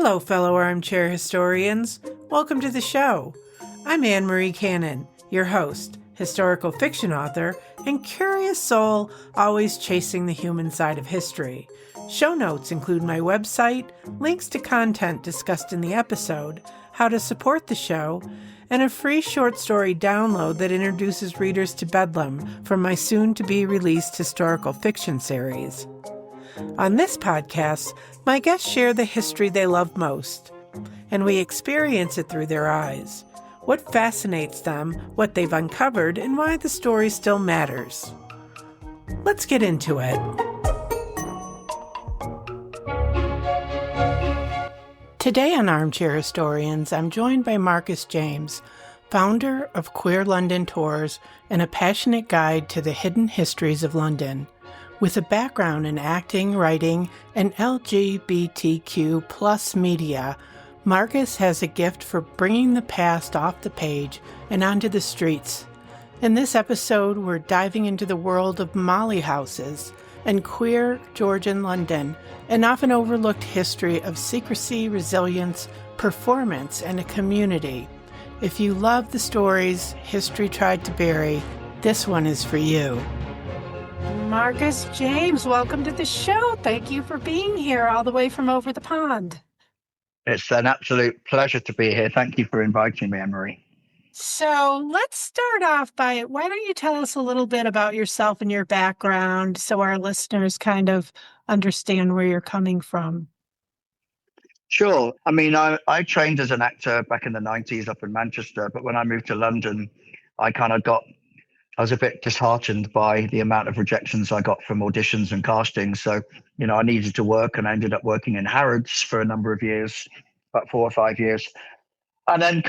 Hello, fellow armchair historians. Welcome to the show. I'm Anne-Marie Cannon, your host, historical fiction author, and curious soul always chasing the human side of history. Show notes include my website, links to content discussed in the episode, how to support the show, and a free short story download that introduces readers to Bedlam from my soon-to-be-released historical fiction series. On this podcast, my guests share the history they love most, and we experience it through their eyes. What fascinates them, what they've uncovered, and why the story still matters. Let's get into it. Today on Armchair Historians, I'm joined by Marcus James, founder of Queer London Tours and a passionate guide to the hidden histories of London. With a background in acting, writing, and LGBTQ plus media, Marcus has a gift for bringing the past off the page and onto the streets. In this episode, we're diving into the world of Molly houses and queer Georgian London, an often overlooked history of secrecy, resilience, performance, and a community. If you love the stories history tried to bury, this one is for you. Marcus James, welcome to the show. Thank you for being here all the way from over the pond. It's an absolute pleasure to be here. Thank you for inviting me, Anne-Marie. So let's start off by, why don't you tell us a little bit about yourself and your background so our listeners kind of understand where you're coming from? Sure. I mean, I trained as an actor back in the 90s up in Manchester, but when I moved to London, I was a bit disheartened by the amount of rejections I got from auditions and castings. So, I needed to work, and I ended up working in Harrods for a number of years, about 4 or 5 years. And then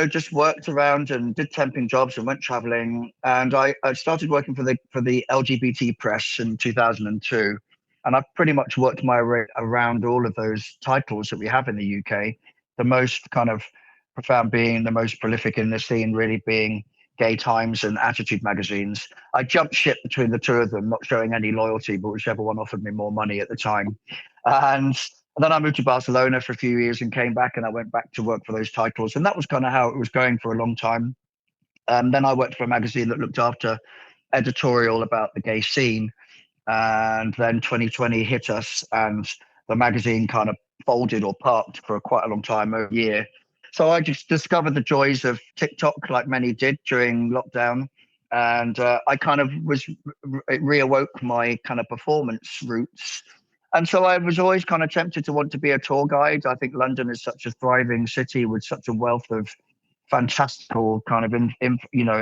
just worked around and did temping jobs and went traveling. And I started working for the LGBT press in 2002. And I've pretty much worked my way around all of those titles that we have in the UK. The most kind of profound being, the most prolific in the scene really being Gay Times and Attitude magazines. I jumped ship between the two of them, not showing any loyalty, but whichever one offered me more money at the time. And then I moved to Barcelona for a few years and came back, and I went back to work for those titles. And that was kind of how it was going for a long time. Then I worked for a magazine that looked after editorial about the gay scene. And then 2020 hit us, and the magazine kind of folded or parked for quite a long time, over a year. So I just discovered the joys of TikTok, like many did during lockdown. And I kind of reawoke my kind of performance roots. And so I was always kind of tempted to want to be a tour guide. I think London is such a thriving city with such a wealth of fantastical kind of,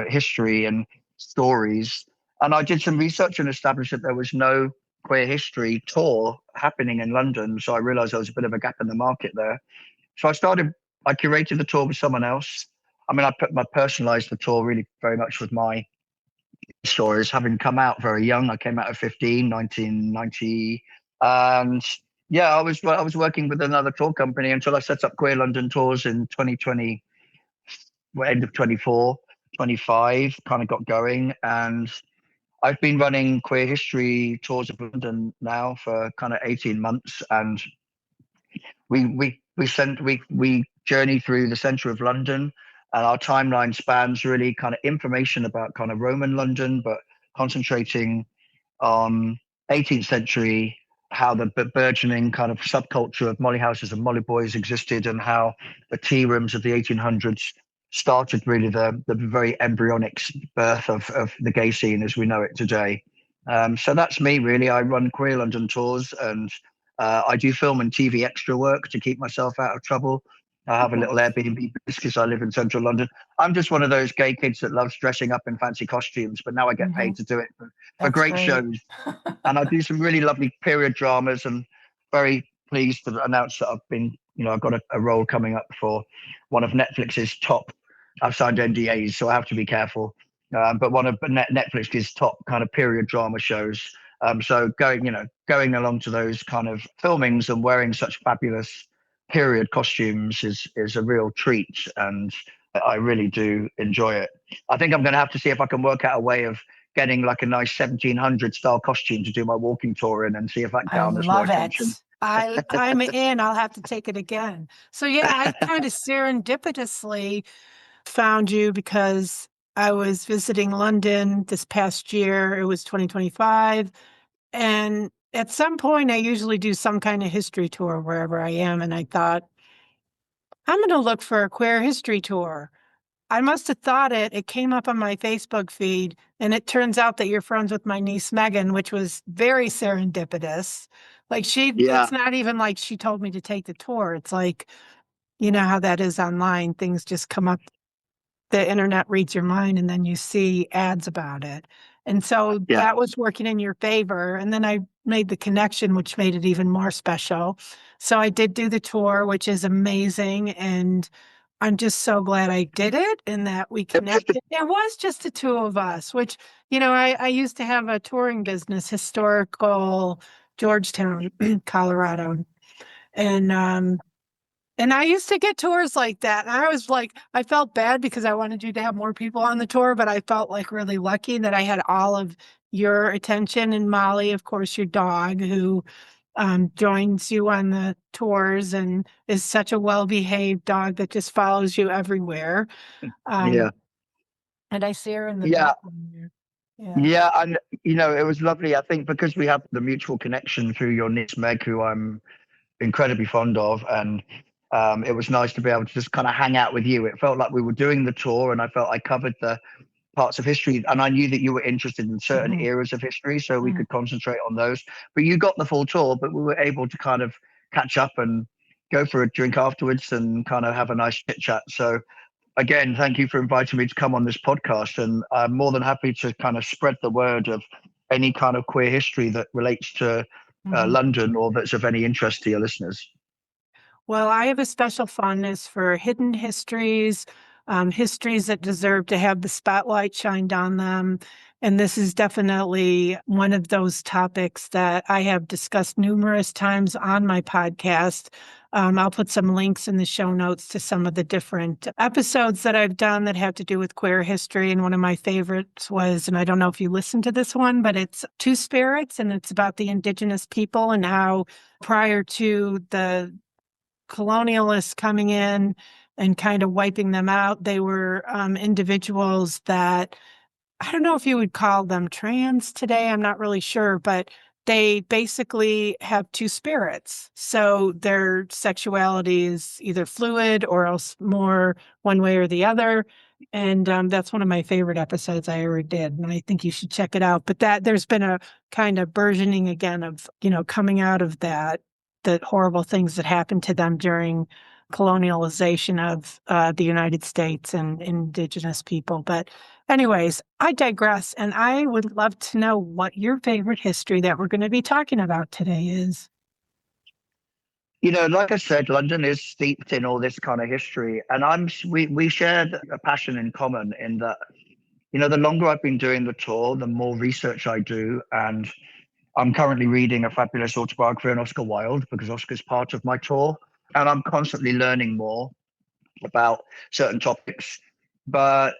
history and stories. And I did some research and established that there was no queer history tour happening in London. So I realized there was a bit of a gap in the market there. So I curated the tour with someone else. I mean, I personalized the tour really very much with my stories, having come out very young. I came out at 15, 1990. And I was working with another tour company until I set up Queer London Tours in 2020, end of 24, 25, kind of got going. And I've been running queer history tours of London now for kind of 18 months. And we journey through the centre of London, and our timeline spans really kind of information about kind of Roman London, but concentrating on 18th century, how the burgeoning kind of subculture of molly houses and molly boys existed, and how the tea rooms of the 1800s started really the very embryonic birth of the gay scene as we know it today. So that's me really. I run Queer London Tours, and I do film and TV extra work to keep myself out of trouble. I have a little Airbnb because I live in central London. I'm just one of those gay kids that loves dressing up in fancy costumes, but now I get paid to do it for great shows. And I do some really lovely period dramas, and very pleased to announce that I've got a role coming up for one of Netflix's top, I've signed NDAs, so I have to be careful. But one of Netflix's top kind of period drama shows. So going along to those kind of filmings and wearing such fabulous period costumes is a real treat, and I really do enjoy it. I think I'm going to have to see if I can work out a way of getting like a nice 1700 style costume to do my walking tour in, and see if that garners more attention. I'm in. I'll have to take it again. So yeah, I kind of serendipitously found you because I was visiting London this past year. It was 2025. And at some point, I usually do some kind of history tour wherever I am. And I thought, I'm going to look for a queer history tour. I must have thought it. It came up on my Facebook feed, and it turns out that you're friends with my niece Megan, which was very serendipitous. Yeah, It's not even like she told me to take the tour. It's like, you know how that is online. Things just come up, the internet reads your mind, and then you see ads about it. And so yeah. that was working in your favor. And then I made the connection, which made it even more special. So I did do the tour, which is amazing. And I'm just so glad I did it and that we It was just connected. It was just the two of us, which, I used to have a touring business, historical Georgetown, Colorado. And I used to get tours like that. And I was like, I felt bad because I wanted you to have more people on the tour, but I felt like really lucky that I had all of your attention. And Molly, of course, your dog, who joins you on the tours and is such a well-behaved dog that just follows you everywhere. yeah, Um, and I see her in the yeah, background here. Yeah. yeah. And it was lovely. I think because we have the mutual connection through your niece Meg, who I'm incredibly fond of, and it was nice to be able to just kind of hang out with you. It felt like we were doing the tour, and I felt I covered the parts of history, and I knew that you were interested in certain Mhm. eras of history, so we Mhm. could concentrate on those. But you got the full tour, but we were able to kind of catch up and go for a drink afterwards and kind of have a nice chit chat. So again, thank you for inviting me to come on this podcast, and I'm more than happy to kind of spread the word of any kind of queer history that relates to Mhm. London or that's of any interest to your listeners. Well, I have a special fondness for hidden histories, histories that deserve to have the spotlight shined on them. And this is definitely one of those topics that I have discussed numerous times on my podcast. I'll put some links in the show notes to some of the different episodes that I've done that have to do with queer history. And one of my favorites was, and I don't know if you listened to this one, but it's Two Spirits, and it's about the indigenous people and how prior to the colonialists coming in and kind of wiping them out. They were individuals that, I don't know if you would call them trans today. I'm not really sure, but they basically have two spirits. So their sexuality is either fluid or else more one way or the other. And that's one of my favorite episodes I ever did. And I think you should check it out. But there's been a kind of burgeoning again of, coming out of that, the horrible things that happened to them during colonialization of the United States and indigenous people. But anyways, I digress, and I would love to know what your favorite history that we're going to be talking about today is. Like I said, London is steeped in all this kind of history, and we shared a passion in common in that. The longer I've been doing the tour, the more research I do, and I'm currently reading a fabulous autobiography on Oscar Wilde because Oscar's part of my tour, and I'm constantly learning more about certain topics. But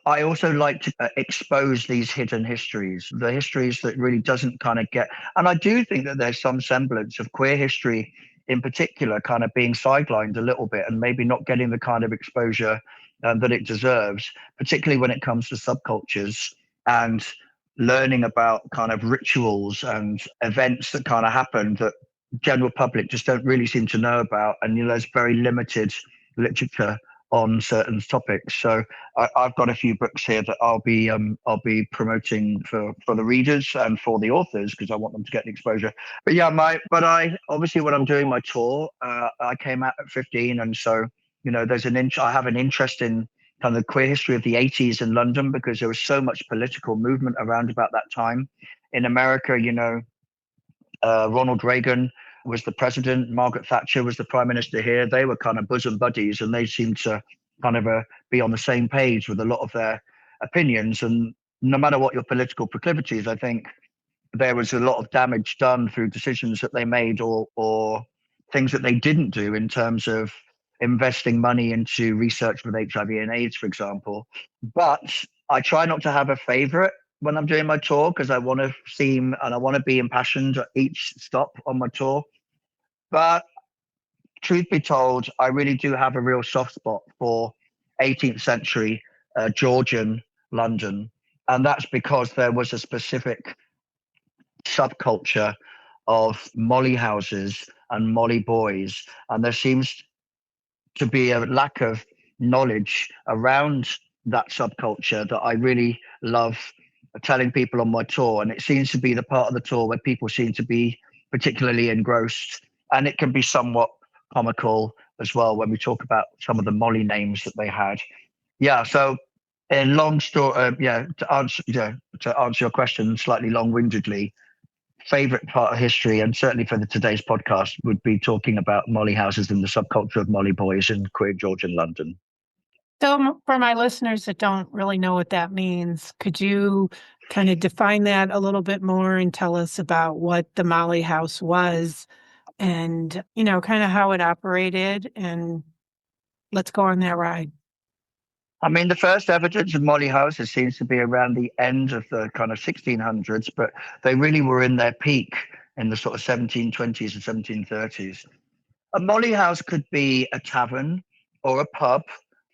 I also like to expose these hidden histories, the histories that really doesn't kind of get. And I do think that there's some semblance of queer history in particular kind of being sidelined a little bit and maybe not getting the kind of exposure that it deserves, particularly when it comes to subcultures and learning about kind of rituals and events that kind of happen that general public just don't really seem to know about. And, there's very limited literature on certain topics. So I've got a few books here that I'll be promoting for the readers and for the authors because I want them to get the exposure. But yeah, I obviously when I'm doing my tour, I came out at 15, and so there's I have an interest in kind of the queer history of the 80s in London because there was so much political movement around about that time. In America, Ronald Reagan was the president. Margaret Thatcher was the prime minister here. They were kind of bosom buddies, and they seemed to kind of be on the same page with a lot of their opinions. And no matter what your political proclivities, I think there was a lot of damage done through decisions that they made or things that they didn't do in terms of investing money into research with HIV and AIDS, for example. But I try not to have a favorite when I'm doing my tour because I want to seem and I want to be impassioned at each stop on my tour. But truth be told, I really do have a real soft spot for 18th century Georgian London. And that's because there was a specific subculture of molly houses and molly boys. And there seems to be a lack of knowledge around that subculture that I really love telling people on my tour. And it seems to be the part of the tour where people seem to be particularly engrossed. And it can be somewhat comical as well when we talk about some of the molly names that they had. Yeah. So, in long story, to answer your question slightly long-windedly, favorite part of history, and certainly for today's podcast, would be talking about molly houses and the subculture of molly boys in queer Georgian London. So, for my listeners that don't really know what that means, could you kind of define that a little bit more and tell us about what the Molly House was and, kind of how it operated? And let's go on that ride. I mean, the first evidence of molly houses seems to be around the end of the kind of 1600s, but they really were in their peak in the sort of 1720s and 1730s. A molly house could be a tavern or a pub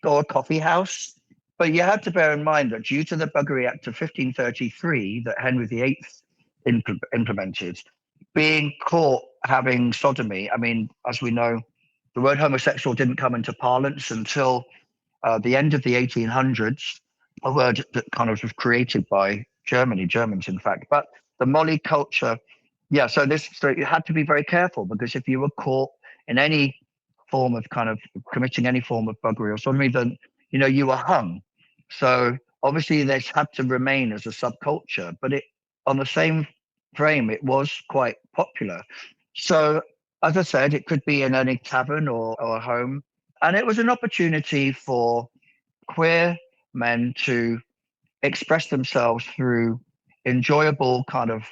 or a coffee house, but you had to bear in mind that due to the Buggery Act of 1533 that Henry VIII implemented, being caught having sodomy, I mean, as we know, the word homosexual didn't come into parlance until the end of the 1800s, a word that kind of was created by Germans, in fact. But the molly culture, so you had to be very careful, because if you were caught in any form of kind of committing any form of buggery or sodomy, then, you were hung. So obviously this had to remain as a subculture, but on the same frame, it was quite popular. So, as I said, it could be in any tavern or a home. And it was an opportunity for queer men to express themselves through enjoyable kind of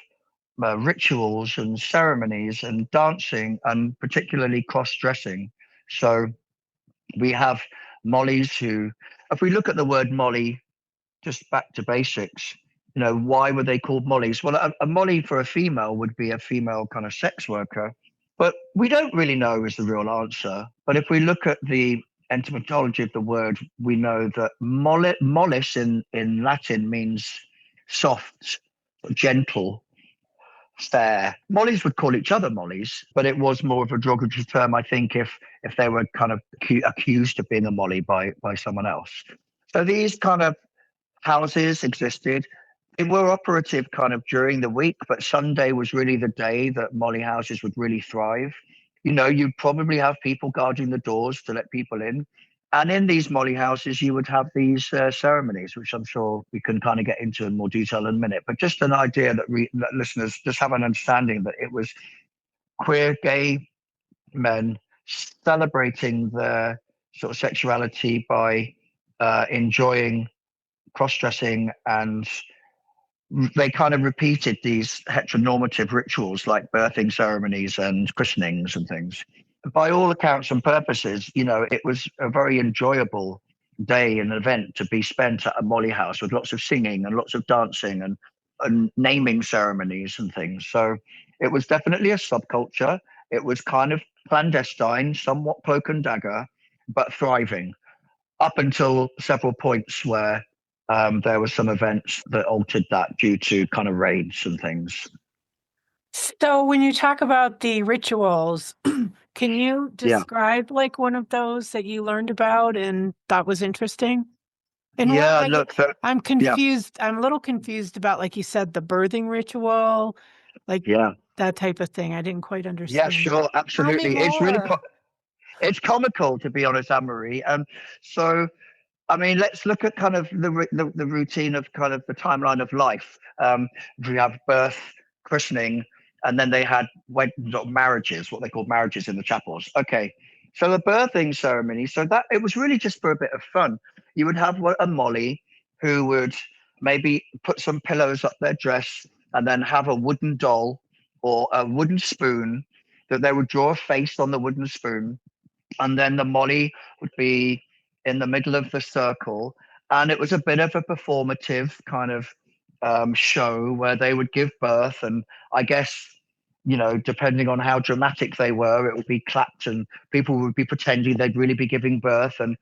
rituals and ceremonies and dancing, and particularly cross-dressing. So we have mollies who, if we look at the word molly, just back to basics, why were they called mollies? Well, a molly for a female would be a female kind of sex worker. But we don't really know is the real answer. But if we look at the etymology of the word, we know that mollis in Latin means soft, gentle, fair. Mollies would call each other mollies, but it was more of a derogatory term, I think, if they were kind of accused of being a molly by someone else. So these kind of houses existed. They were operative kind of during the week, but Sunday was really the day that molly houses would really thrive. You'd probably have people guarding the doors to let people in. And in these molly houses, you would have these ceremonies, which I'm sure we can kind of get into in more detail in a minute. But just an idea that listeners just have an understanding that it was queer gay men celebrating their sort of sexuality by enjoying cross-dressing, and they kind of repeated these heteronormative rituals like birthing ceremonies and christenings and things. By all accounts and purposes, it was a very enjoyable day and event to be spent at a molly house with lots of singing and lots of dancing and naming ceremonies and things. So it was definitely a subculture. It was kind of clandestine, somewhat cloak and dagger, but thriving, up until several points where there were some events that altered that due to kind of raids and things. So when you talk about the rituals, can you describe like one of those that you learned about and thought was interesting? And I'm confused. I'm a little confused about, like you said, the birthing ritual, that type of thing. I didn't quite understand. Yeah, sure, absolutely. It's really it's comical, to be honest, Anne-Marie. So, I mean, let's look at kind of the routine of kind of the timeline of life. We have birth, christening, and then they had marriages, what they called marriages in the chapels. Okay, so the birthing ceremony, so that it was really just for a bit of fun. You would have a molly who would maybe put some pillows up their dress and then have a wooden doll or a wooden spoon that they would draw a face on the wooden spoon. And then the molly would be in the middle of the circle. And it was a bit of a performative kind of show where they would give birth. And I guess depending on how dramatic they were, it would be clapped and people would be pretending they'd really be giving birth. And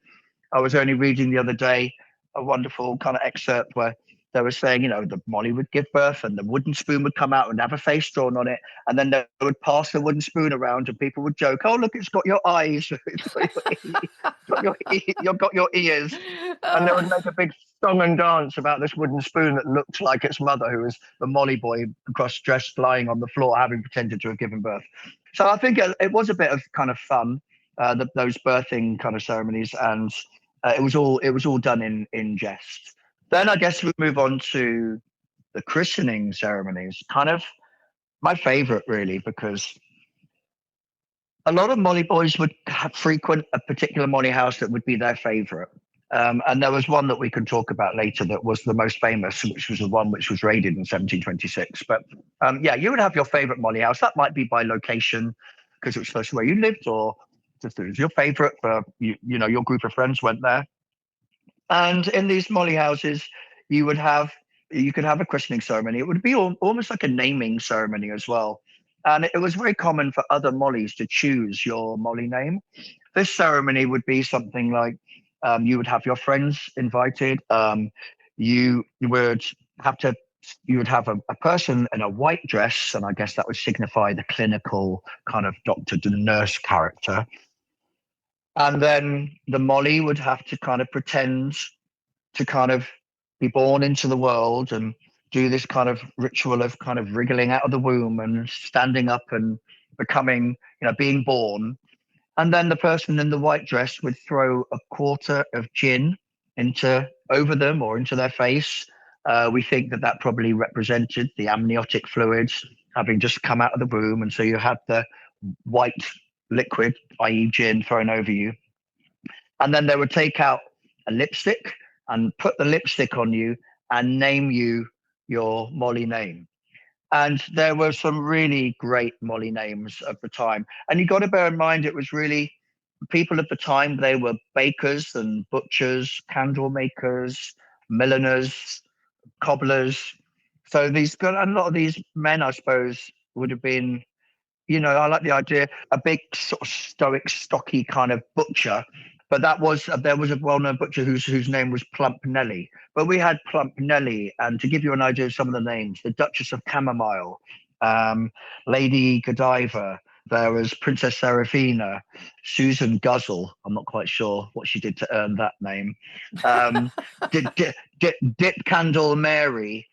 I was only reading the other day a wonderful kind of excerpt where they were saying, the Molly would give birth and the wooden spoon would come out and have a face drawn on it. And then they would pass the wooden spoon around and people would joke, oh, look, it's got your eyes. You've got your ears. And they would make a big song and dance about this wooden spoon that looked like its mother, who was the Molly boy, cross-dressed, lying on the floor, having pretended to have given birth. So I think it was a bit of kind of fun, those birthing kind of ceremonies. And it was all done in jest. Then I guess we move on to the christening ceremonies, kind of my favorite, really, because a lot of Molly boys would frequent a particular Molly house that would be their favorite. And there was one that we can talk about later that was the most famous, which was the one which was raided in 1726. But you would have your favorite Molly house. That might be by location because it was close to where you lived, or just it was your favorite for your group of friends went there. And in these Molly houses, you could have a christening ceremony. It would be almost like a naming ceremony as well. And it was very common for other Mollys to choose your Molly name. This ceremony would be something like you would have your friends invited. You would have a person in a white dress, and I guess that would signify the clinical kind of doctor to nurse character. And then the Molly would have to kind of pretend to kind of be born into the world and do this kind of ritual of kind of wriggling out of the womb and standing up and becoming, being born. And then the person in the white dress would throw a quarter of gin over them or into their face. We think that probably represented the amniotic fluids having just come out of the womb. And so you had the white liquid, i.e. gin, thrown over you. And then they would take out a lipstick and put the lipstick on you and name you your Molly name. And there were some really great Molly names of the time. And you got to bear in mind, it was really people at the time, they were bakers and butchers, candle makers, milliners, cobblers. So a lot of these men, I suppose, would have been, I like the idea, a big sort of stoic, stocky kind of butcher. But there was a well-known butcher whose name was Plump Nelly. But we had Plump Nelly, and to give you an idea of some of the names, the Duchess of Camomile, Lady Godiva, there was Princess Seraphina, Susan Guzzle. I'm not quite sure what she did to earn that name. Dip Candle Mary.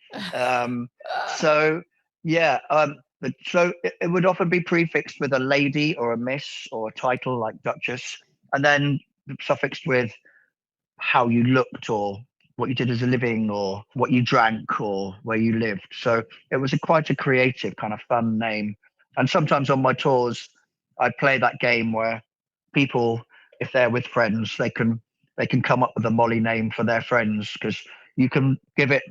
So it would often be prefixed with a lady or a miss or a title like Duchess, and then suffixed with how you looked or what you did as a living or what you drank or where you lived. So it was quite a creative kind of fun name. And sometimes on my tours, I'd play that game where people, if they're with friends, they can come up with a Molly name for their friends, because you can give it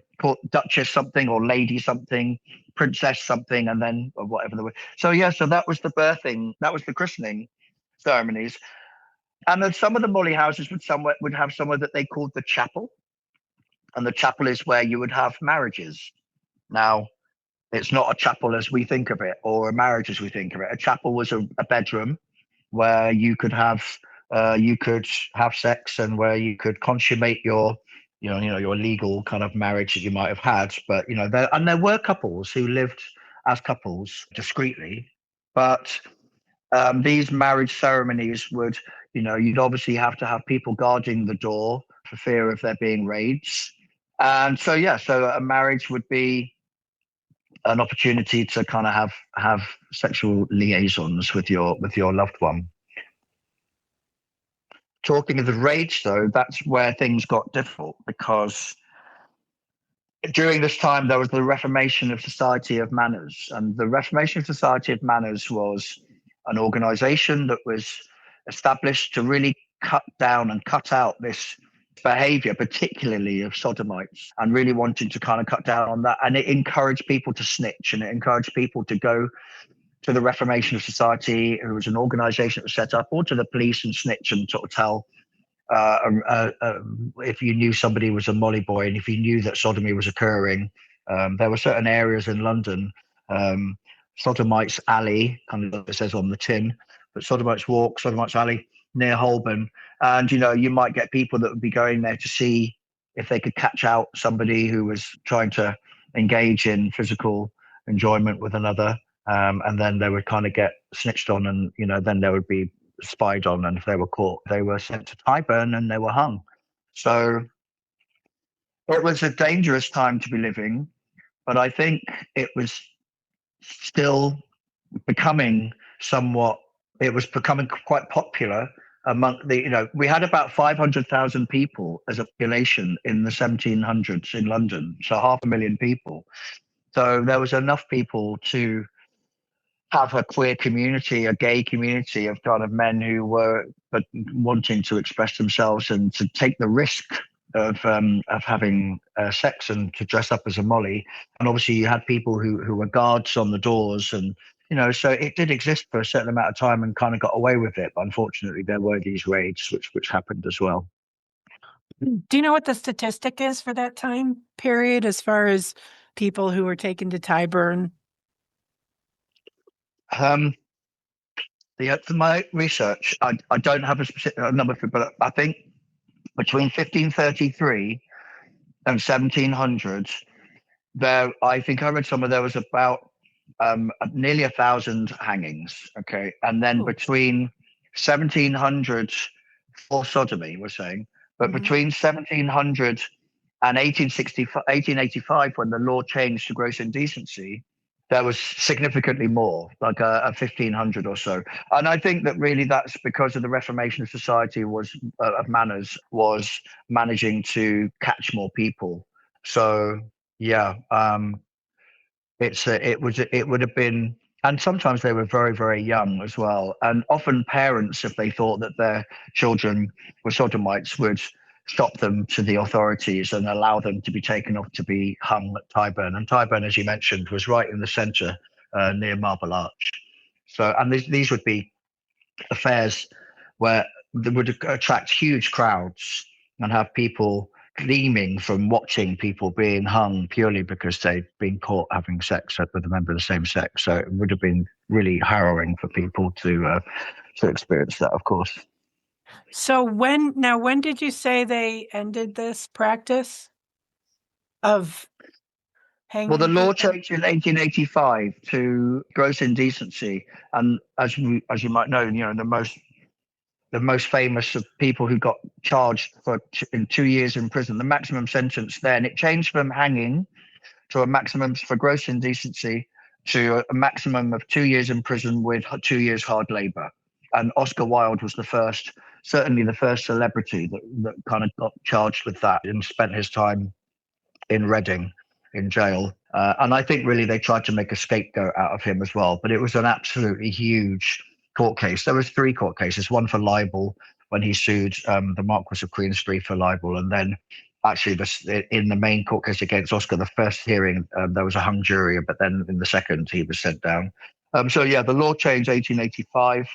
Duchess something or Lady something, Princess something, and then or whatever the way. So that was the birthing, that was the christening ceremonies. And then some of the Molly houses would have somewhere that they called the chapel. And the chapel is where you would have marriages. Now, it's not a chapel as we think of it, or a marriage as we think of it. A chapel was a bedroom where you could have sex and where you could consummate your legal kind of marriage that you might have had. But there were couples who lived as couples discreetly, but these marriage ceremonies would, you'd obviously have to have people guarding the door for fear of there being raids. And so a marriage would be an opportunity to kind of have sexual liaisons with your loved one. Talking of the raids, though, that's where things got difficult, because during this time there was the Reformation of Society of Manners, and the Reformation of Society of Manners was an organization that was established to really cut down and cut out this behavior, particularly of sodomites, and really wanted to kind of cut down on that. And it encouraged people to snitch, and it encouraged people to go to the Reformation of Society, who was an organization that was set up, or to the police and snitch and sort of tell if you knew somebody was a Molly boy, and if you knew that sodomy was occurring. There were certain areas in London Sodomites Alley, kind of it says on the tin, but Sodomites Walk, Sodomites Alley near Holborn. And, you might get people that would be going there to see if they could catch out somebody who was trying to engage in physical enjoyment with another. And then they would kind of get snitched on and, then they would be spied on. And if they were caught, they were sent to Tyburn and they were hung. So it was a dangerous time to be living, but I think it was still becoming it was becoming quite popular among we had about 500,000 people as a population in the 1700s in London, so 500,000 people. So there was enough people to have a queer community, a gay community of kind of men who were wanting to express themselves and to take the risk of having sex and to dress up as a molly. And obviously you had people who were guards on the doors, and so it did exist for a certain amount of time and kind of got away with it. But unfortunately there were these raids which happened as well. Do you know what the statistic is for that time period as far as people who were taken to Tyburn? My research, I don't have a specific number for, but I think between 1533 and 1700, I think I read somewhere there was about nearly 1,000 hangings. Okay, and then between 1700 for sodomy, we're saying, but between 1700 and 1885, when the law changed to gross indecency, there was significantly more, like a 1,500 or so. And I think that really that's because of the Reformation of society of manners was managing to catch more people. So yeah, it would have been, and sometimes they were very, very young as well. And often parents, if they thought that their children were sodomites, would stop them to the authorities and allow them to be taken off to be hung at Tyburn. And Tyburn, as you mentioned, was right in the centre near Marble Arch. So, and these would be affairs where they would attract huge crowds and have people gleaming from watching people being hung purely because they'd been caught having sex with a member of the same sex. So it would have been really harrowing for people to experience that, of course. So when did you say they ended this practice of hanging? Well, the law changed in 1885 to gross indecency, and as you might know, the most famous of people who got charged in 2 years in prison, the maximum sentence then, it changed from hanging to a maximum for gross indecency to a maximum of 2 years in prison with 2 years hard labor. And Oscar Wilde was certainly the first celebrity that kind of got charged with that and spent his time in Reading in jail. And I think really they tried to make a scapegoat out of him as well. But it was an absolutely huge court case. There was 3 court cases, one for libel when he sued the Marquis of Queensberry for libel. And then actually in the main court case against Oscar, the first hearing, there was a hung jury, but then in the second, he was sent down. So yeah, the law changed 1885.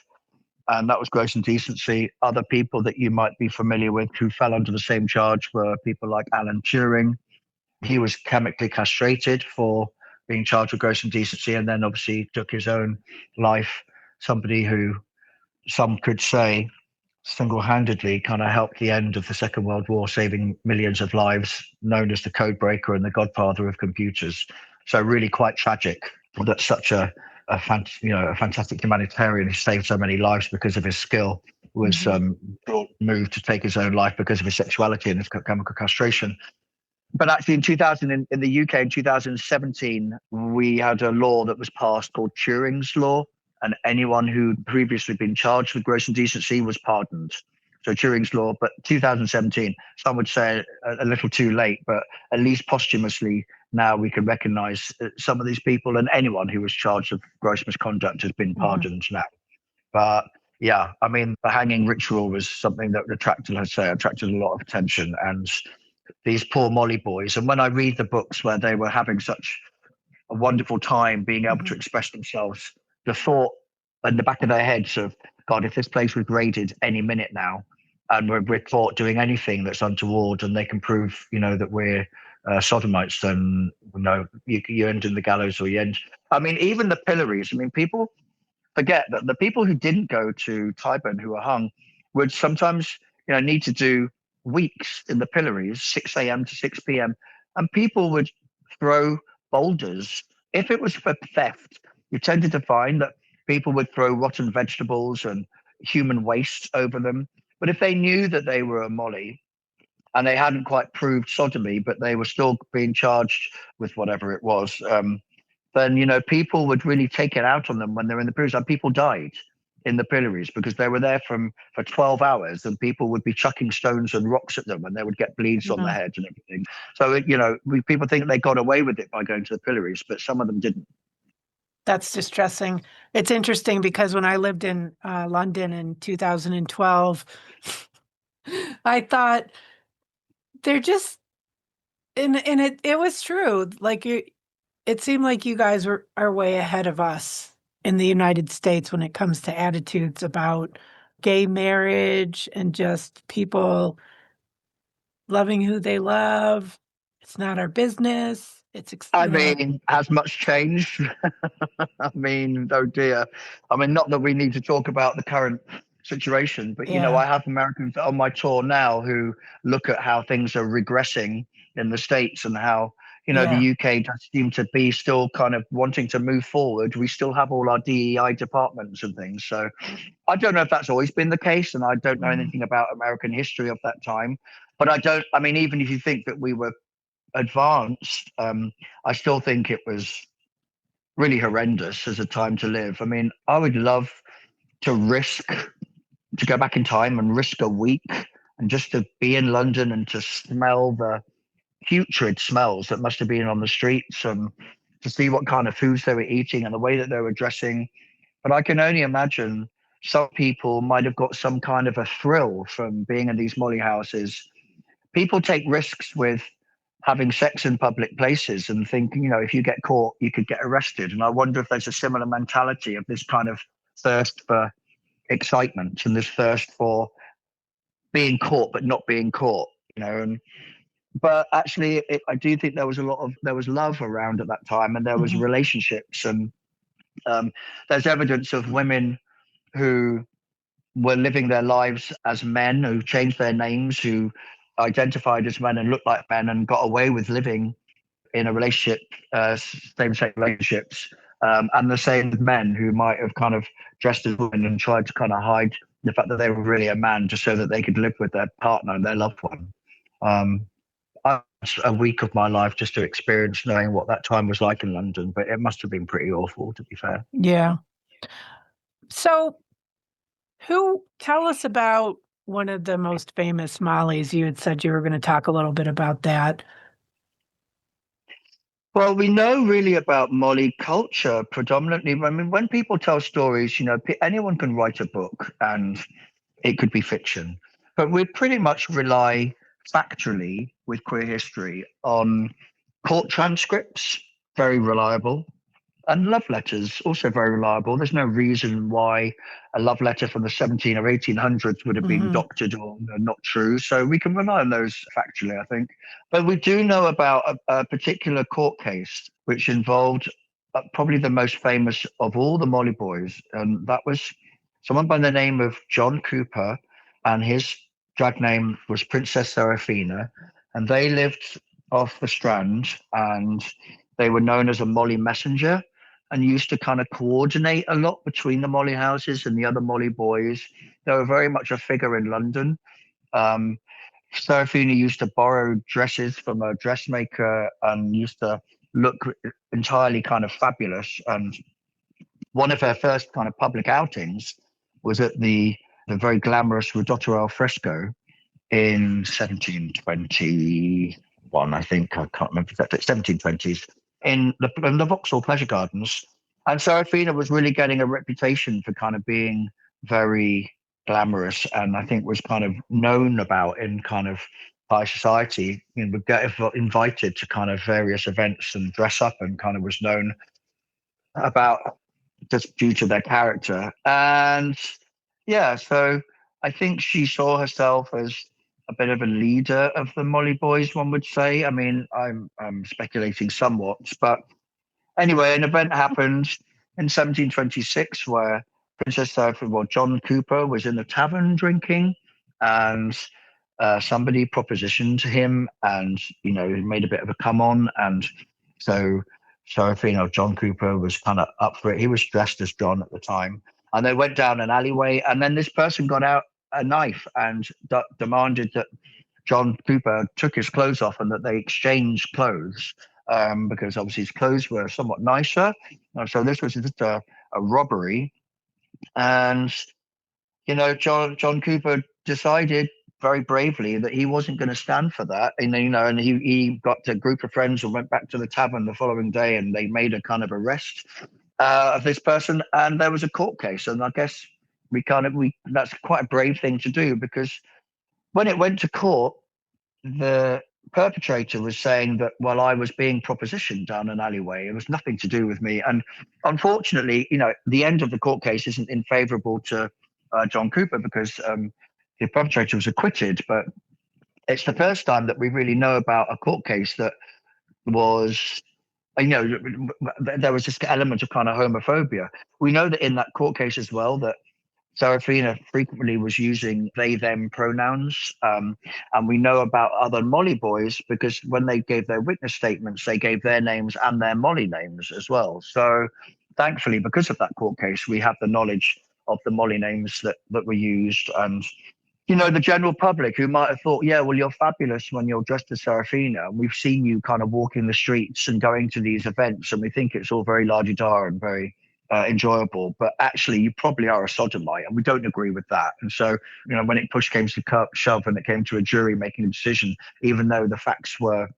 And that was gross indecency. Other people that you might be familiar with who fell under the same charge were people like Alan Turing. He was chemically castrated for being charged with gross indecency, and then obviously took his own life. Somebody who some could say single-handedly kind of helped the end of the Second World War, saving millions of lives, known as the code breaker and the godfather of computers. So really quite tragic that such a fantastic humanitarian who saved so many lives because of his skill was moved to take his own life because of his sexuality and his chemical castration. But actually in 2000, in the UK in 2017, we had a law that was passed called Turing's Law, and anyone who'd previously been charged with gross indecency was pardoned. So Turing's Law, but 2017, some would say a little too late, but at least posthumously now we can recognize some of these people, and anyone who was charged with gross misconduct has been pardoned now. But yeah, I mean, the hanging ritual was something that attracted a lot of attention, and these poor Molly boys. And when I read the books where they were having such a wonderful time being able to express themselves, the thought in the back of their heads of, God, if this place was raided any minute now, and we're caught doing anything that's untoward, and they can prove, that we're sodomites, then you end in the gallows or you end I mean, even the pillories. I mean, people forget that the people who didn't go to Tyburn who were hung would sometimes, need to do weeks in the pillories, 6 a.m. to 6 p.m. And people would throw boulders. If it was for theft, you tended to find that people would throw rotten vegetables and human waste over them. But if they knew that they were a molly and they hadn't quite proved sodomy, but they were still being charged with whatever it was, then people would really take it out on them when they're in the pillories. And people died in the pillories because they were there for 12 hours, and people would be chucking stones and rocks at them, and they would get bleeds on their head and everything. So people think they got away with it by going to the pillories, but some of them didn't. That's distressing. It's interesting because when I lived in London in 2012, I thought they're just, and it was true. Like it seemed like you guys are way ahead of us in the United States when it comes to attitudes about gay marriage and just people loving who they love. It's not our business. I mean, has much changed? I mean, oh dear. I mean, not that we need to talk about the current situation, but I have Americans on my tour now who look at how things are regressing in the States and how the UK does seem to be still kind of wanting to move forward. We still have all our DEI departments and things. So I don't know if that's always been the case, and I don't know anything about American history of that time. But I mean, even if you think that we were advanced, I still think it was really horrendous as a time to live. I mean, I would love to go back in time and risk a week and just to be in London and to smell the putrid smells that must have been on the streets, and to see what kind of foods they were eating and the way that they were dressing. But I can only imagine some people might have got some kind of a thrill from being in these molly houses. People take risks with having sex in public places and thinking, if you get caught, you could get arrested. And I wonder if there's a similar mentality of this kind of thirst for excitement and this thirst for being caught but not being caught, but actually I do think there was love around at that time, and there was relationships, and there's evidence of women who were living their lives as men, who changed their names, who identified as men and looked like men and got away with living in a relationship, same-sex relationships, and the same with men who might have kind of dressed as women and tried to kind of hide the fact that they were really a man just so that they could live with their partner and their loved one. I had a week of my life just to experience knowing what that time was like in London, but it must have been pretty awful, to be fair. Yeah. So tell us about one of the most famous mollies. You had said you were going to talk a little bit about that. Well, we know really about molly culture predominantly. I mean, when people tell stories, anyone can write a book and it could be fiction, but we pretty much rely factually with queer history on court transcripts, very reliable, and love letters, also very reliable. There's no reason why a love letter from the 17 or 1800s would have been doctored or not true. So we can rely on those factually, I think. But we do know about a particular court case which involved probably the most famous of all the Molly boys. And that was someone by the name of John Cooper, and his drag name was Princess Seraphina. And they lived off the Strand, and they were known as a Molly messenger, and used to kind of coordinate a lot between the Molly houses and the other Molly boys. They were very much a figure in London. Seraphina used to borrow dresses from a dressmaker and used to look entirely kind of fabulous. And one of her first kind of public outings was at the very glamorous Ridotto al Fresco in 1721, I think. I can't remember exactly, 1720s. In the Vauxhall Pleasure Gardens. And Seraphina was really getting a reputation for kind of being very glamorous, and I think was kind of known about in kind of high society. Would get invited to kind of various events and dress up, and kind of was known about just due to their character. And yeah, so I think she saw herself as a bit of a leader of the Molly boys, one would say. I mean, I'm speculating somewhat, but Anyway, an event happened in 1726 where John Cooper was in a tavern drinking, and somebody propositioned him, and he made a bit of a come on, and so Seraphina, John Cooper was kind of up for it. He was dressed as John at the time, and they went down an alleyway, and then this person got out a knife and demanded that John Cooper took his clothes off and that they exchanged clothes, because obviously his clothes were somewhat nicer. So this was just a robbery. And, John Cooper decided very bravely that he wasn't going to stand for that. And he got a group of friends and went back to the tavern the following day, and they made a kind of arrest of this person. And there was a court case. And I guess that's quite a brave thing to do, because when it went to court, the perpetrator was saying that, well, I was being propositioned down an alleyway. It was nothing to do with me. And unfortunately, the end of the court case isn't in favorable to John Cooper, because the perpetrator was acquitted. But it's the first time that we really know about a court case that was, there was this element of kind of homophobia. We know that in that court case as well, that Seraphina frequently was using they, them pronouns. And we know about other Molly boys because when they gave their witness statements, they gave their names and their Molly names as well. So thankfully, because of that court case, we have the knowledge of the Molly names that were used. And, the general public who might have thought, yeah, well, you're fabulous when you're dressed as Seraphina. And we've seen you kind of walking the streets and going to these events, and we think it's all very la-di-da and very enjoyable, but actually you probably are a sodomite, and we don't agree with that. And so, when it push came to shove and it came to a jury making a decision, even though the facts were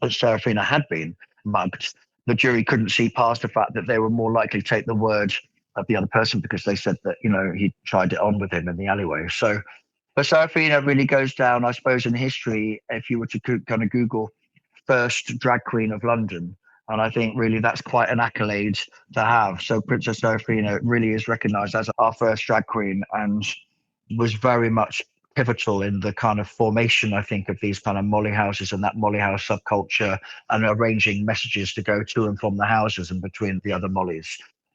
that Seraphina had been mugged, the jury couldn't see past the fact that they were more likely to take the word of the other person, because they said that, he tried it on with him in the alleyway. So, but Seraphina really goes down, I suppose, in history, if you were to kind of Google first drag queen of London. And I think really that's quite an accolade to have. So Princess Seraphina really is recognised as our first drag queen, and was very much pivotal in the kind of formation, I think, of these kind of Molly houses and that Molly house subculture, and arranging messages to go to and from the houses and between the other Mollys.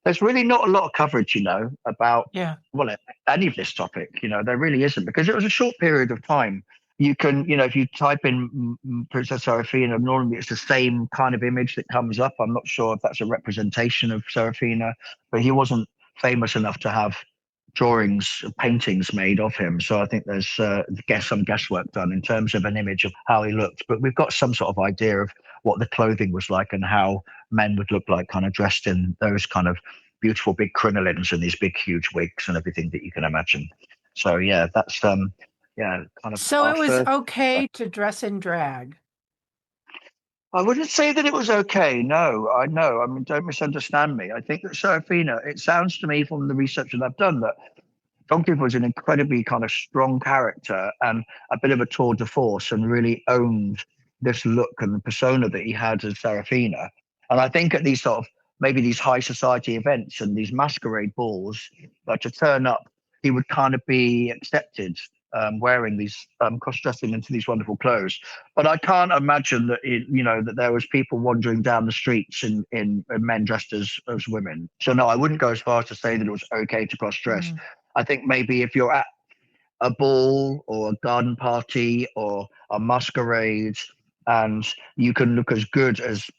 There's really not a lot of coverage, about any of this topic. There really isn't, because it was a short period of time. You can, if you type in Princess Seraphina, normally it's the same kind of image that comes up. I'm not sure if that's a representation of Seraphina, but he wasn't famous enough to have drawings, paintings made of him. So I think there's some guesswork done in terms of an image of how he looked. But we've got some sort of idea of what the clothing was like and how men would look like, kind of dressed in those kind of beautiful big crinolines and these big huge wigs and everything that you can imagine. So yeah, that's kind of. So it was okay to dress in drag? I wouldn't say that it was okay. No, I know. I mean, don't misunderstand me. I think that Seraphina, it sounds to me from the research that I've done, that John Cooper was an incredibly kind of strong character and a bit of a tour de force, and really owned this look and the persona that he had as Seraphina. And I think at these sort of, maybe these high society events and these masquerade balls, to turn up, he would kind of be accepted, wearing these cross-dressing into these wonderful clothes. But I can't imagine that that there was people wandering down the streets in men dressed as women. So no, I wouldn't go as far as to say that it was okay to cross-dress. I think maybe if you're at a ball or a garden party or a masquerade and you can look as good as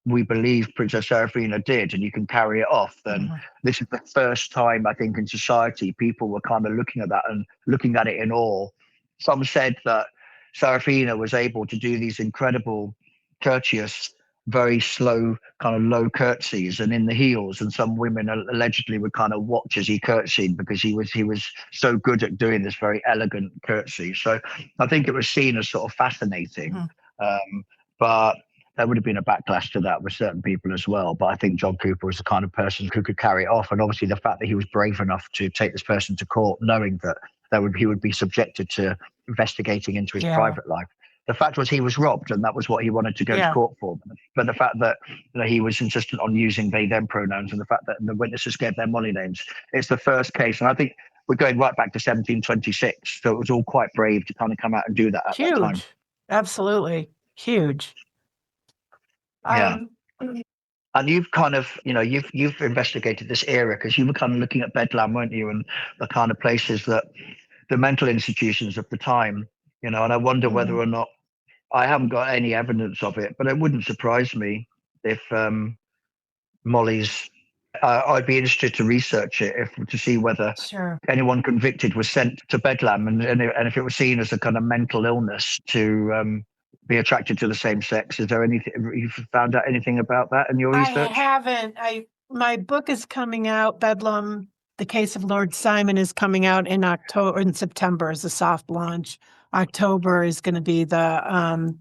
we believe Princess Seraphina did, and you can carry it off, then this is the first time, I think, in society people were kind of looking at that and looking at it in awe. Some said that Seraphina was able to do these incredible courteous, very slow, kind of low curtsies and in the heels, and some women allegedly would kind of watch as he curtsied because he was so good at doing this very elegant curtsy. So I think it was seen as sort of fascinating. But there would have been a backlash to that with certain people as well. But I think John Cooper was the kind of person who could carry it off. And obviously the fact that he was brave enough to take this person to court, knowing that he would be subjected to investigating into his private life. The fact was he was robbed, and that was what he wanted to go to court for. But the fact that he was insistent on using they, them pronouns, and the fact that the witnesses gave their Molly names, it's the first case. And I think we're going right back to 1726. So it was all quite brave to kind of come out and do that at that time. Absolutely. Huge. And you've kind of, you've investigated this era because you were kind of looking at Bedlam, weren't you, and the kind of places that the mental institutions of the time, and I wonder whether or not I haven't got any evidence of it, but it wouldn't surprise me if Molly's. I'd be interested to research it to see whether Sure. anyone convicted was sent to Bedlam, and if it was seen as a kind of mental illness to be attracted to the same sex. Is there anything you've found out anything about that in your research? I haven't. My book is coming out. Bedlam: The Case of Lord Simon is coming out in October. In September is the soft launch. October is going to be the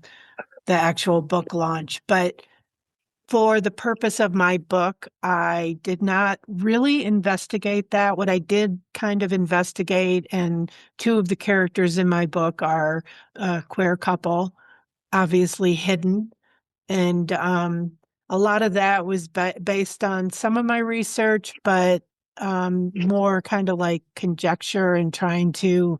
actual book launch. But for the purpose of my book, I did not really investigate that. What I did kind of investigate, and two of the characters in my book are a queer couple, obviously hidden. And a lot of that was based on some of my research, but more kind of like conjecture and trying to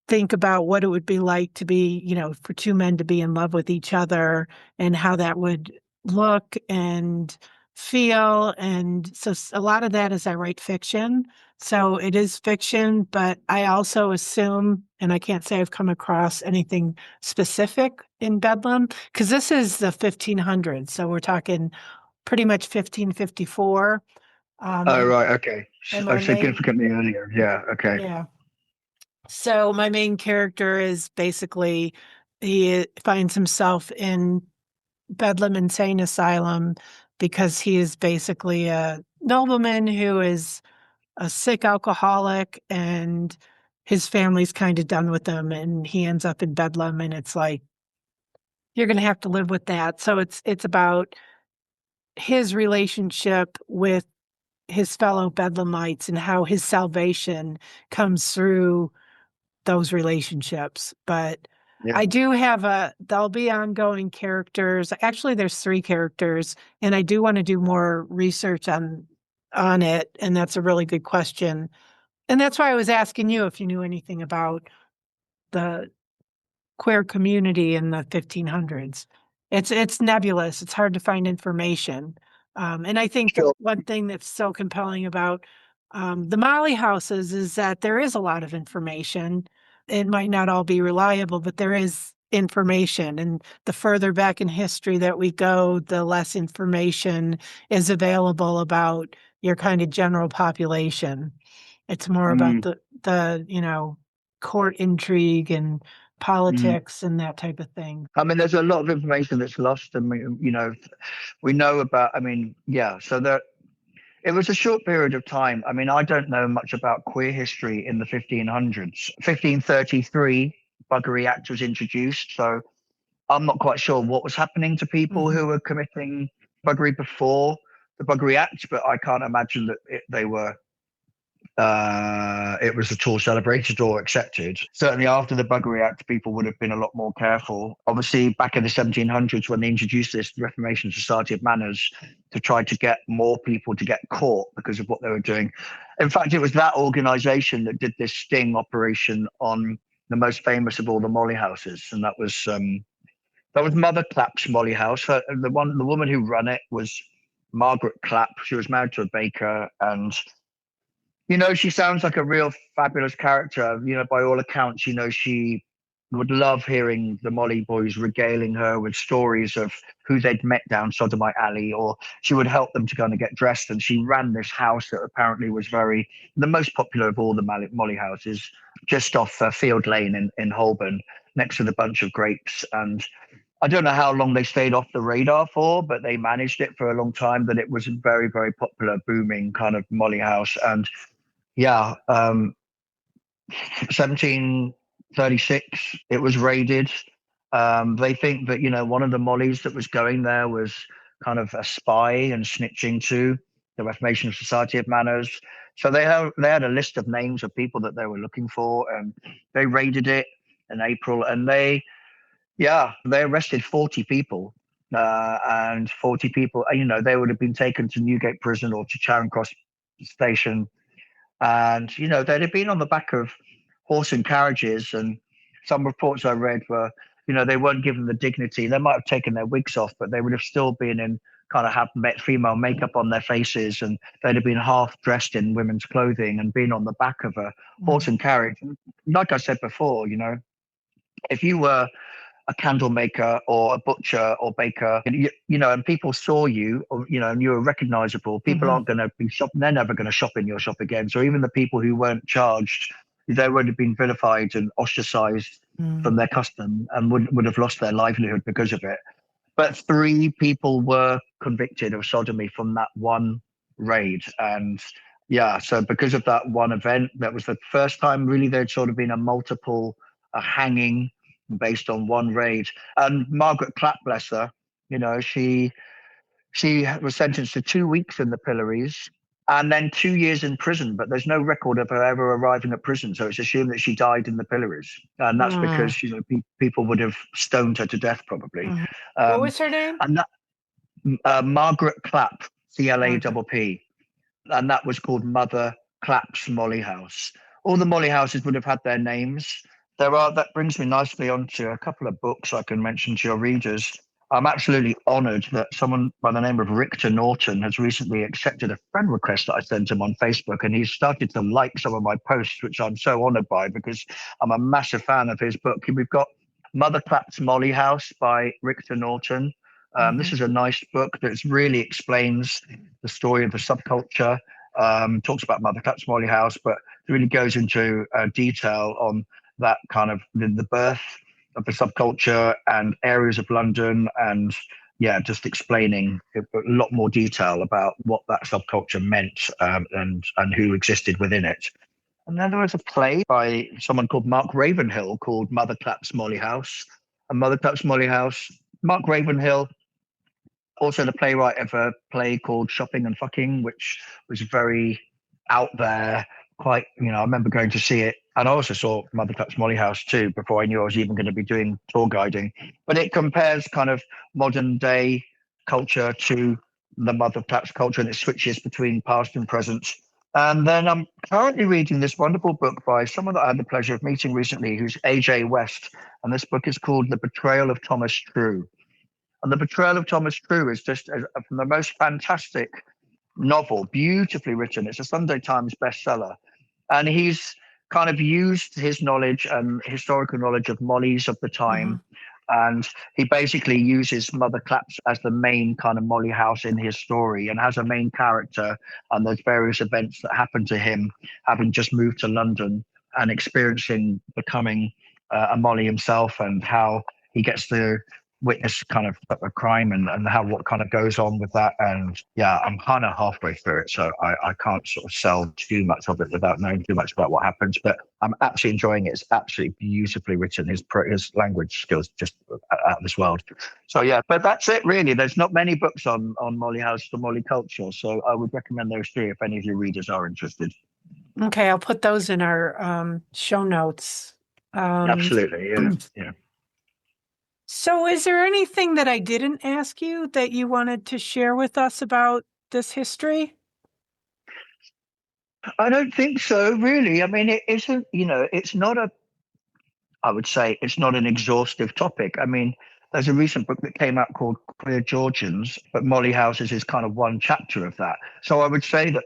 think about what it would be like to be, for two men to be in love with each other and how that would look and feel. And so a lot of that is I write fiction. So it is fiction, but I also assume, and I can't say I've come across anything specific in Bedlam, because this is the 1500s. So we're talking pretty much 1554. Oh, right. Okay. And So significantly earlier. Yeah. Okay. Yeah. So my main character is basically, he finds himself in Bedlam Insane Asylum because he is basically a nobleman who is a sick alcoholic, and his family's kind of done with him, and he ends up in Bedlam, and it's like, you're going to have to live with that. So it's about his relationship with his fellow Bedlamites and how his salvation comes through those relationships. But Yeah. I do have there'll be ongoing characters. Actually, there's 3 characters, and I do want to do more research on it. And that's a really good question. And that's why I was asking you if you knew anything about the queer community in the 1500s. It's nebulous. It's hard to find information. And I think Sure. one thing that's so compelling about the Molly houses is that there is a lot of information. It might not all be reliable, but there is information. And the further back in history that we go, the less information is available about your kind of general population. It's more about the court intrigue and politics and that type of thing. I mean, there's a lot of information that's lost, and we know about. I mean, yeah. So it was a short period of time. I mean, I don't know much about queer history in the 1500s. 1533, Buggery Act was introduced, so I'm not quite sure what was happening to people who were committing buggery before the Buggery Act, but I can't imagine that it was at all celebrated or accepted. Certainly after the Buggery Act, people would have been a lot more careful. Obviously, back in the 1700s, when they introduced this Reformation Society of Manners to try to get more people to get caught because of what they were doing. In fact, it was that organization that did this sting operation on the most famous of all the Molly houses, and that was Mother Clapp's Molly House. The woman who ran it was Margaret Clapp. She was married to a baker, and she sounds like a real fabulous character. By all accounts, she would love hearing the Molly boys regaling her with stories of who they'd met down Sodomite Alley, or she would help them to kind of get dressed. And she ran this house that apparently was the most popular of all the Molly houses, just off Field Lane in Holborn, next to the Bunch of Grapes. And I don't know how long they stayed off the radar for, but they managed it for a long time. That it was a very, very popular, booming kind of Molly house. And yeah, 1736, it was raided. They think that, one of the Mollies that was going there was kind of a spy and snitching to the Reformation Society of Manners. So they had a list of names of people that they were looking for, and they raided it in April, and they arrested 40 people. And 40 people, they would have been taken to Newgate Prison or to Charing Cross Station. And, they'd have been on the back of horse and carriages. And some reports I read were, they weren't given the dignity. They might have taken their wigs off, but they would have still been in kind of have female makeup on their faces, and they'd have been half dressed in women's clothing and been on the back of a horse and carriage. Like I said before, if you were a candle maker or a butcher or baker, and people saw you, or, and you were recognizable, people aren't going to be shopping. They're never going to shop in your shop again. So even the people who weren't charged, they would have been vilified and ostracized from their custom and would have lost their livelihood because of it. But 3 people were convicted of sodomy from that one raid. And yeah, so because of that one event, that was the first time really there'd sort of been a hanging based on one raid. And Margaret Clapp, bless her, she was sentenced to 2 weeks in the pillories and then 2 years in prison, but there's no record of her ever arriving at prison. So it's assumed that she died in the pillories. And that's because, people would have stoned her to death probably. What was her name? And that, Margaret Clapp, Clapp. And that was called Mother Clapp's Molly House. All the Molly houses would have had their names. That brings me nicely onto a couple of books I can mention to your readers. I'm absolutely honoured that someone by the name of Richter Norton has recently accepted a friend request that I sent him on Facebook, and he's started to like some of my posts, which I'm so honoured by because I'm a massive fan of his book. We've got Mother Clapp's Molly House by Richter Norton. This is a nice book that really explains the story of the subculture, talks about Mother Clapp's Molly House, but really goes into detail on that kind of the birth of the subculture and areas of London, and just explaining a lot more detail about what that subculture meant and who existed within it. And then there was a play by someone called Mark Ravenhill called Mother Clapp's Molly House. And Mother Clapp's Molly House, Mark Ravenhill, also the playwright of a play called Shopping and Fucking, which was very out there. Quite, I remember going to see it, and I also saw Mother Clapp's Molly House too before I knew I was even going to be doing tour guiding. But it compares kind of modern day culture to the Mother Clapp's culture, and it switches between past and present. And then I'm currently reading this wonderful book by someone that I had the pleasure of meeting recently, who's AJ West, and this book is called The Betrayal of Thomas True. And The Betrayal of Thomas True is just from the most fantastic novel, beautifully written. It's a Sunday Times bestseller. And he's kind of used his knowledge and historical knowledge of Mollies of the time. And he basically uses Mother Clapp's as the main kind of Molly house in his story, and has a main character. And there's various events that happen to him, having just moved to London and becoming a Molly himself, and how he gets to witness kind of a crime and what kind of goes on with that. And I'm kind of halfway through it, so I can't sort of sell too much of it without knowing too much about what happens, but I'm absolutely enjoying it. It's absolutely beautifully written. His language skills just out of this world. So but that's it really. There's not many books on Molly House or Molly culture, so I would recommend those 3 if any of your readers are interested. Okay, I'll put those in our show notes. Absolutely, yeah. So is there anything that I didn't ask you that you wanted to share with us about this history? I don't think so, really. I mean, it isn't, I would say it's not an exhaustive topic. I mean, there's a recent book that came out called Queer Georgians, but Molly Houses is kind of one chapter of that. So I would say that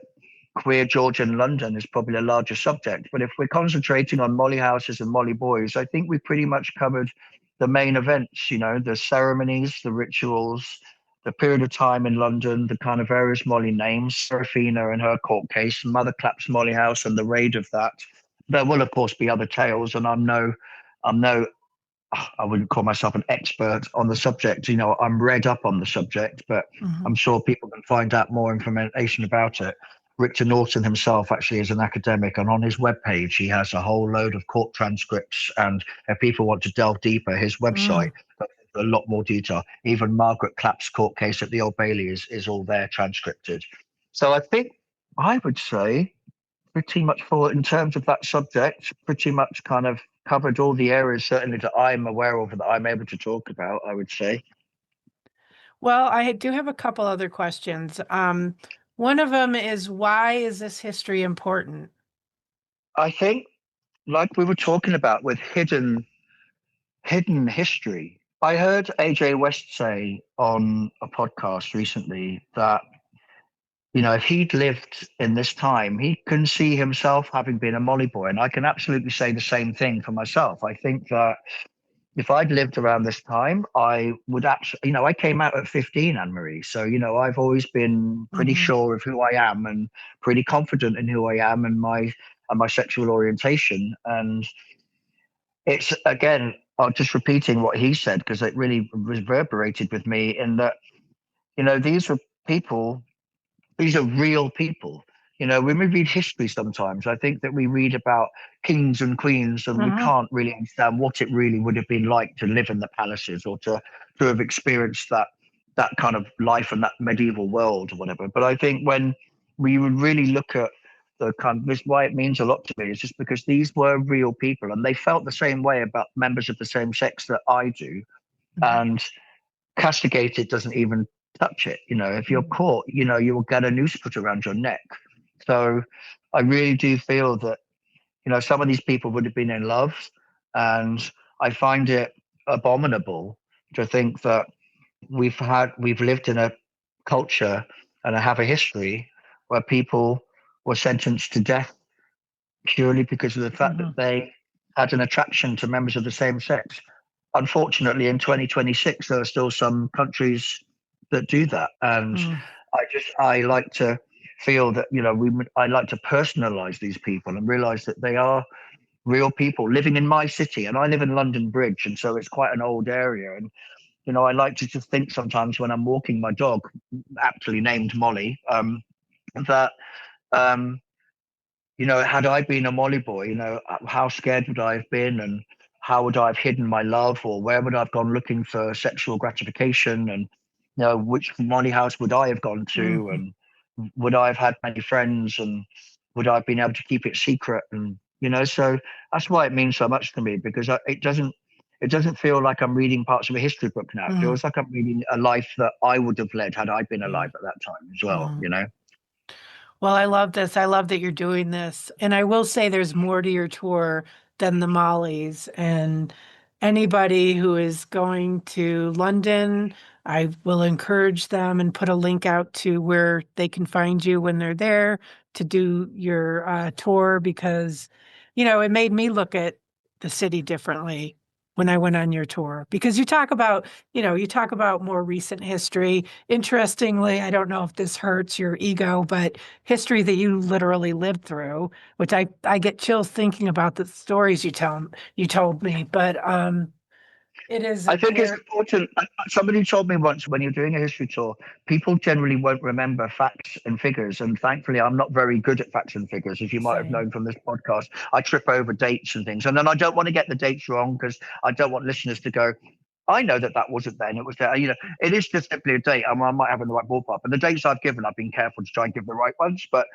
Queer Georgian London is probably a larger subject. But if we're concentrating on Molly Houses and Molly Boys, I think we pretty much covered the main events, the ceremonies, the rituals, the period of time in London, the kind of various Molly names, Seraphina and her court case, Mother Clapp's Molly House and the raid of that. There will, of course, be other tales, and I wouldn't call myself an expert on the subject. I'm read up on the subject, but I'm sure people can find out more information about it. Richter Norton himself actually is an academic, and on his webpage he has a whole load of court transcripts, and if people want to delve deeper, his website a lot more detail. Even Margaret Clapp's court case at the Old Bailey is all there transcripted. So I think I would say pretty much in terms of that subject, pretty much kind of covered all the areas certainly that I'm aware of, that I'm able to talk about, I would say. Well, I do have a couple other questions. One of them is, why is this history important? I think, like we were talking about with hidden history, I heard AJ West say on a podcast recently that, if he'd lived in this time, he can see himself having been a Molly boy. And I can absolutely say the same thing for myself. I think that if I'd lived around this time, I would actually, I came out at 15, Anne Marie. So, I've always been pretty Mm-hmm. sure of who I am and pretty confident in who I am and my sexual orientation. And it's, again, I'm just repeating what he said because it really reverberated with me in that, these were people, these are real people. When we read history sometimes, I think that we read about kings and queens and we Mm-hmm. can't really understand what it really would have been like to live in the palaces or to have experienced that kind of life and that medieval world or whatever. But I think when we would really look at the kind of this, why it means a lot to me is just because these were real people and they felt the same way about members of the same sex that I do. And castigated doesn't even touch it. If you're caught, you will get a noose put around your neck. So I really do feel that, some of these people would have been in love. And I find it abominable to think that we've lived in a culture and have a history where people were sentenced to death purely because of the fact Mm-hmm. that they had an attraction to members of the same sex. Unfortunately, in 2026, there are still some countries that do that, and Mm-hmm. I like to feel that I like to personalize these people and realize that they are real people living in my city, and I live in London Bridge, and so it's quite an old area, and I like to just think sometimes when I'm walking my dog, aptly named Molly, that. Um, had I been a Molly boy, how scared would I have been and how would I have hidden my love or where would I have gone looking for sexual gratification and, which Molly house would I have gone to Mm-hmm. and would I have had many friends and would I have been able to keep it secret? And, so that's why it means so much to me because it doesn't feel like I'm reading parts of a history book now. It Mm-hmm. feels like I'm reading a life that I would have led had I been alive at that time as Mm-hmm. well. Well, I love this. I love that you're doing this. And I will say there's more to your tour than the Mollies. And anybody who is going to London, I will encourage them and put a link out to where they can find you when they're there to do your tour because, it made me look at the city differently when I went on your tour because you talk about more recent history. Interestingly, I don't know if this hurts your ego, but history that you literally lived through, which I get chills thinking about the stories you told me. But it is I think it's very important. Somebody told me once when you're doing a history tour, people generally won't remember facts and figures. And thankfully, I'm not very good at facts and figures, as you might have same. known from this podcast. I trip over dates and things. And then I don't want to get the dates wrong because I don't want listeners to go, I know that wasn't then. It was there. It is just simply a date. I might have in the right ballpark. But the dates I've given, I've been careful to try and give the right ones. But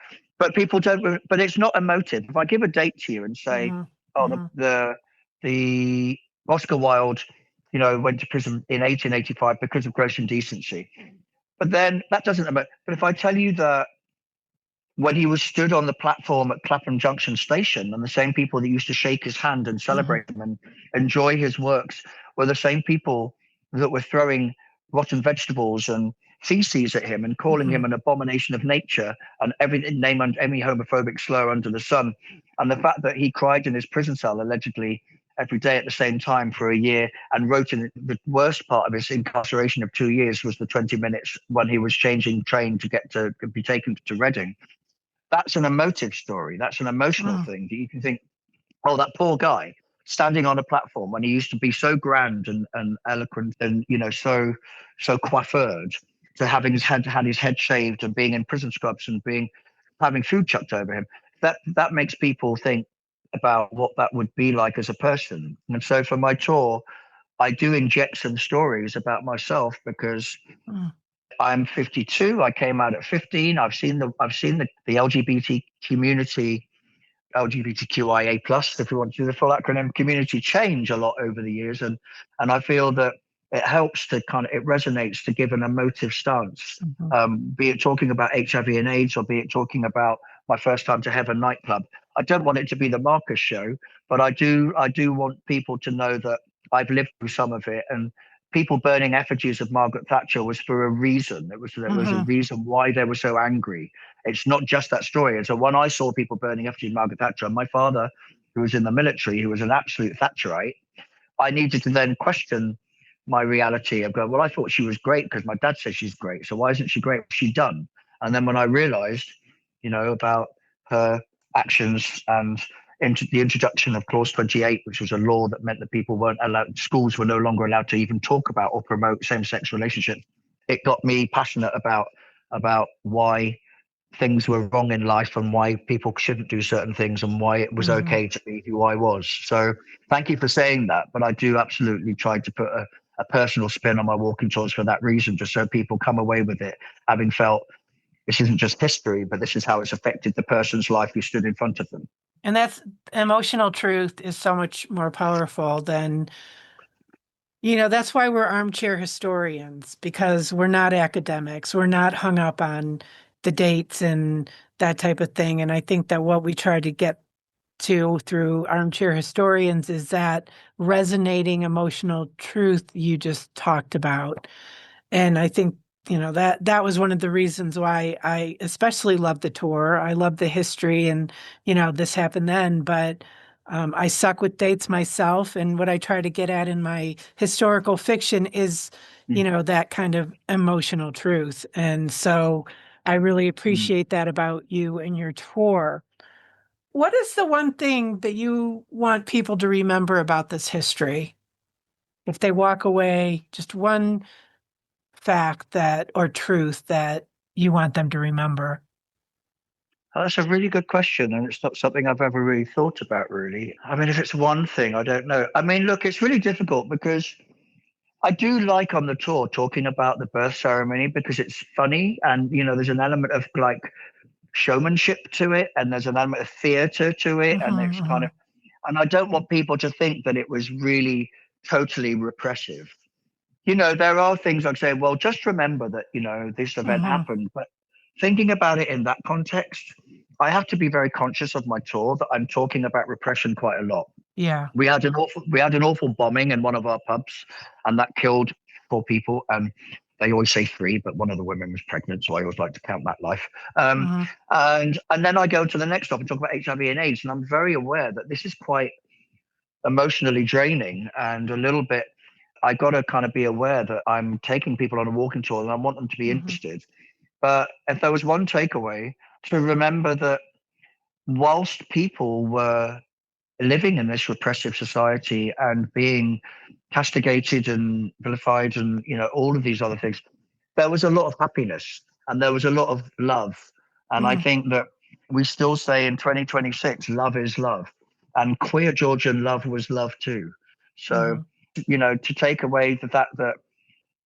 people don't. But it's not emotive. If I give a date to you and say, Hmm. oh, Hmm. the Oscar Wilde went to prison in 1885 because of gross indecency. But then that doesn't matter. But if I tell you that when he was stood on the platform at Clapham Junction Station, and the same people that used to shake his hand and Hmm. celebrate him and enjoy his works were the same people that were throwing rotten vegetables and feces at him and calling Hmm. him an abomination of nature and name and any homophobic slur under the sun. And the fact that he cried in his prison cell allegedly every day at the same time for a year and wrote in the worst part of his incarceration of 2 years was the 20 minutes when he was changing train to get to be taken to Reading. That's an emotive story. That's an emotional Hmm. thing that you can think, oh, that poor guy standing on a platform when he used to be so grand and eloquent and so coiffured to having had his head shaved and being in prison scrubs and being having food chucked over him. That makes people think about what that would be like as a person. And so for my tour, I do inject some stories about myself because Hmm. I'm 52. I came out at 15. I've seen the LGBT community, LGBTQIA plus, if we want to do the full acronym, community change a lot over the years, and I feel that it helps to it resonates to give an emotive stance, Hmm. be it talking about HIV and AIDS or be it talking about my first time to Heaven nightclub. I don't want it to be the Marcus show, but I do want people to know that I've lived through some of it, and people burning effigies of Margaret Thatcher was for a reason. There was a reason why they were so angry. It's not just that story. And so when I saw people burning effigies of Margaret Thatcher, my father, who was in the military, who was an absolute Thatcherite, I needed to then question my reality of going, well, I thought she was great because my dad said she's great. So why isn't she great? What's she done? And then when I realized, about her actions and the introduction of Clause 28, which was a law that meant that people weren't allowed, schools were no longer allowed to even talk about or promote same-sex relationships, it got me passionate about why things were wrong in life and why people shouldn't do certain things and why it was okay to be who I was. So thank you for saying that. But I do absolutely try to put a personal spin on my walking tours for that reason, just so people come away with it having felt this isn't just history, but this is how it's affected the person's life who stood in front of them. And that's emotional truth is so much more powerful than, that's why we're armchair historians, because we're not academics. We're not hung up on the dates and that type of thing. And I think that what we try to get to through Armchair Historians is that resonating emotional truth you just talked about. And I think, that was one of the reasons why I especially love the tour. I love the history and, this happened then, but I suck with dates myself. And what I try to get at in my historical fiction is, that kind of emotional truth. And so I really appreciate that about you and your tour. What is the one thing that you want people to remember about this history? If they walk away, just one fact or truth that you want them to remember? Oh, that's a really good question. And it's not something I've ever really thought about, really. I mean, if it's one thing, I don't know. I mean, look, it's really difficult because I do like on the tour talking about the birth ceremony because it's funny and, there's an element of like showmanship to it and there's an element of theater to it. And it's kind of, and I don't want people to think that it was really totally repressive. There are things like saying, well, just remember that, this event happened. But thinking about it in that context, I have to be very conscious of my tour that I'm talking about repression quite a lot. Yeah. We had an awful bombing in one of our pubs, and that killed 4 people. And they always say 3, but one of the women was pregnant, so I always like to count that life. And then I go to the next stop and talk about HIV and AIDS, and I'm very aware that this is quite emotionally draining and a little bit. I got to kind of be aware that I'm taking people on a walking tour, and I want them to be interested. But if there was one takeaway, to remember that whilst people were living in this repressive society and being castigated and vilified and all of these other things, there was a lot of happiness and there was a lot of love. And I think that we still say in 2026, love is love. And queer Georgian love was love too. So, to take away the fact that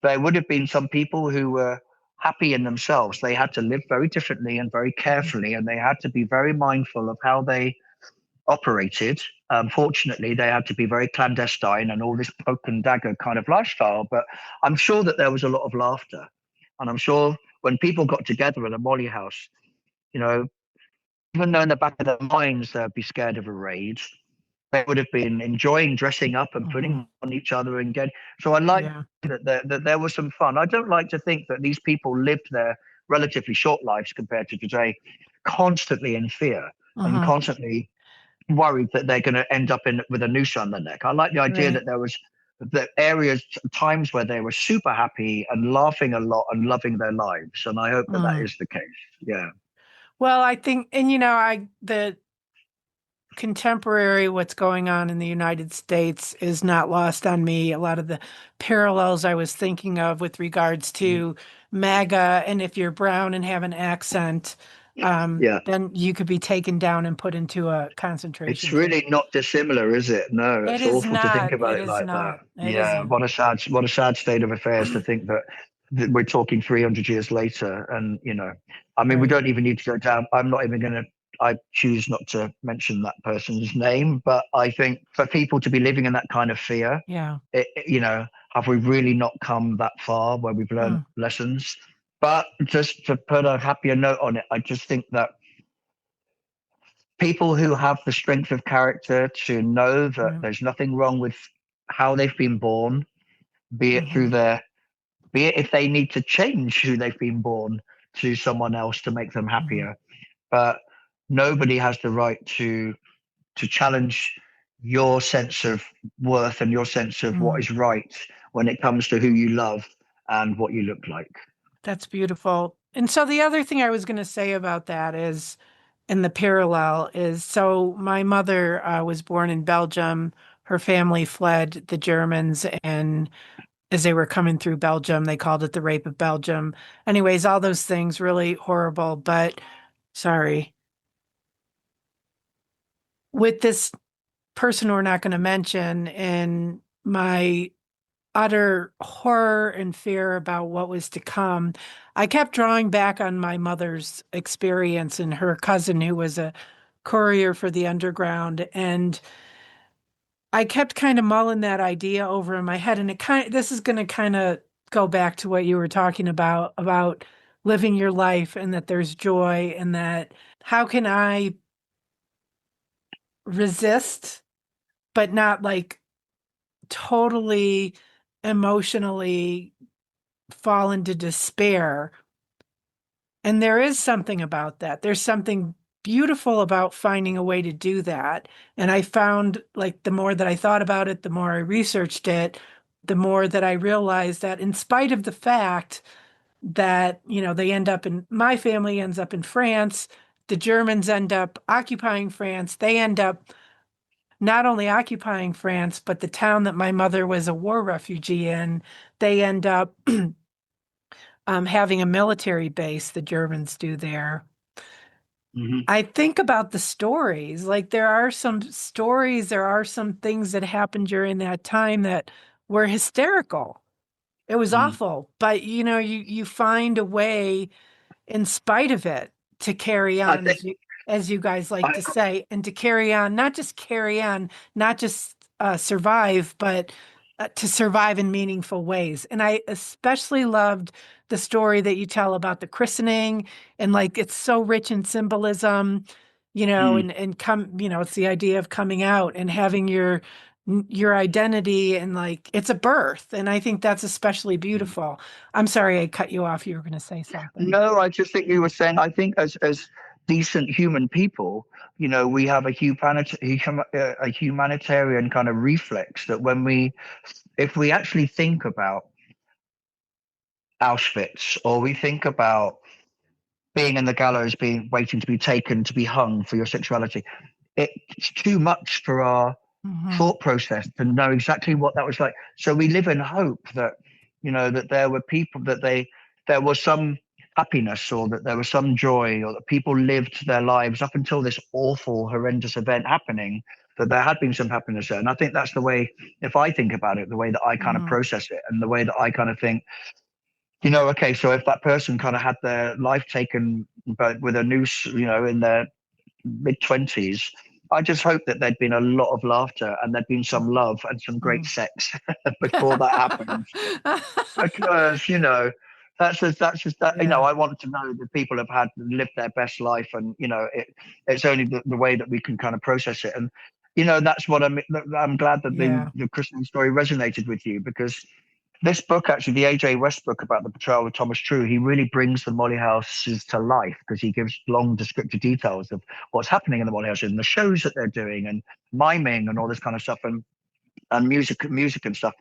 there would have been some people who were happy in themselves. They had to live very differently and very carefully, and they had to be very mindful of how they operated. Fortunately, they had to be very clandestine and all this poke and dagger kind of lifestyle. But I'm sure that there was a lot of laughter. And I'm sure when people got together at a Molly house, even though in the back of their minds they'd be scared of a raid, they would have been enjoying dressing up and putting on each other and getting. So I like that there was some fun. I don't like to think that these people lived their relatively short lives compared to today, constantly in fear and constantly worried that they're going to end up with a noose on their neck. I like the idea that there was the times where they were super happy and laughing a lot and loving their lives. And I hope that is the case. Yeah. Well, I think, and the contemporary what's going on in the United States is not lost on me. A lot of the parallels I was thinking of with regards to MAGA, and if you're brown and have an accent, then you could be taken down and put into a concentration It's really not dissimilar, is it? No, it's awful to think about it like that. Yeah, what a sad state of affairs to think that we're talking 300 years later. And, I mean, we don't even need to go down. I choose not to mention that person's name, but I think for people to be living in that kind of fear, have we really not come that far where we've learned lessons? But just to put a happier note on it, I just think that people who have the strength of character to know that there's nothing wrong with how they've been born, be it Hmm. through their, be it if they need to change who they've been born to someone else to make them Hmm. happier. But nobody has the right to challenge your sense of worth and your sense of what Mm. is right when it comes to who you love and what you look like. That's beautiful. And so the other thing I was going to say about that is, and the parallel is, so my mother was born in Belgium. Her family fled the Germans, and as they were coming through Belgium, they called it the Rape of Belgium. Anyways, all those things really horrible. But sorry, with this person we're not going to mention, and my utter horror and fear about what was to come, I kept drawing back on my mother's experience and her cousin, who was a courier for the underground. And I kept kind of mulling that idea over in my head. And this is going to kind of go back to what you were talking about living your life, and that there's joy, and that how can I resist, but not like totally emotionally fall into despair. And there is something about that. There's something beautiful about finding a way to do that. And I found, like, the more that I thought about it, the more I researched it, the more that I realized that in spite of the fact that, they end up in, my family ends up in France, the Germans end up occupying France, they end up not only occupying France, but the town that my mother was a war refugee in, they end up having a military base, the Germans do there. Mm-hmm. I think about the stories. Like, there are some stories, there are some things that happened during that time that were hysterical. It was Mm. awful, but you find a way in spite of it to carry I on, think as you guys like I, to say, and to carry on, not just carry on, not just survive, but to survive in meaningful ways. And I especially loved the story that you tell about the christening, and like it's so rich in symbolism, mm, and it's the idea of coming out and having your identity, and like it's a birth. And I think that's especially mm. beautiful. I'm sorry I cut you off. You were going to say something. No, I just think you were saying. I think as decent human people, we have a humanitarian kind of reflex that if we actually think about Auschwitz, or we think about being in the gallows, being waiting to be taken to be hung for your sexuality, it's too much for our Hmm. thought process to know exactly what that was like. So we live in hope that, that there were people there was some happiness, or that there was some joy, or that people lived their lives up until this awful, horrendous event happening, that there had been some happiness there. And I think that's the way, if I think about it, the way that I kind of Hmm. process it, and the way that I kind of think, okay, so if that person kind of had their life taken, but with a noose, in their mid 20s, I just hope that there'd been a lot of laughter and there'd been some love and some great Hmm. sex before that happened. Because that's just that, Yeah. I want to know that people have lived their best life, and it's only the way that we can kind of process it. And that's what I'm glad that Yeah. the Christian story resonated with you, because this book, actually, the AJ West book about the portrayal of Thomas True, he really brings the Molly houses to life, because he gives long descriptive details of what's happening in the Molly houses and the shows that they're doing, and miming and all this kind of stuff, and music and stuff.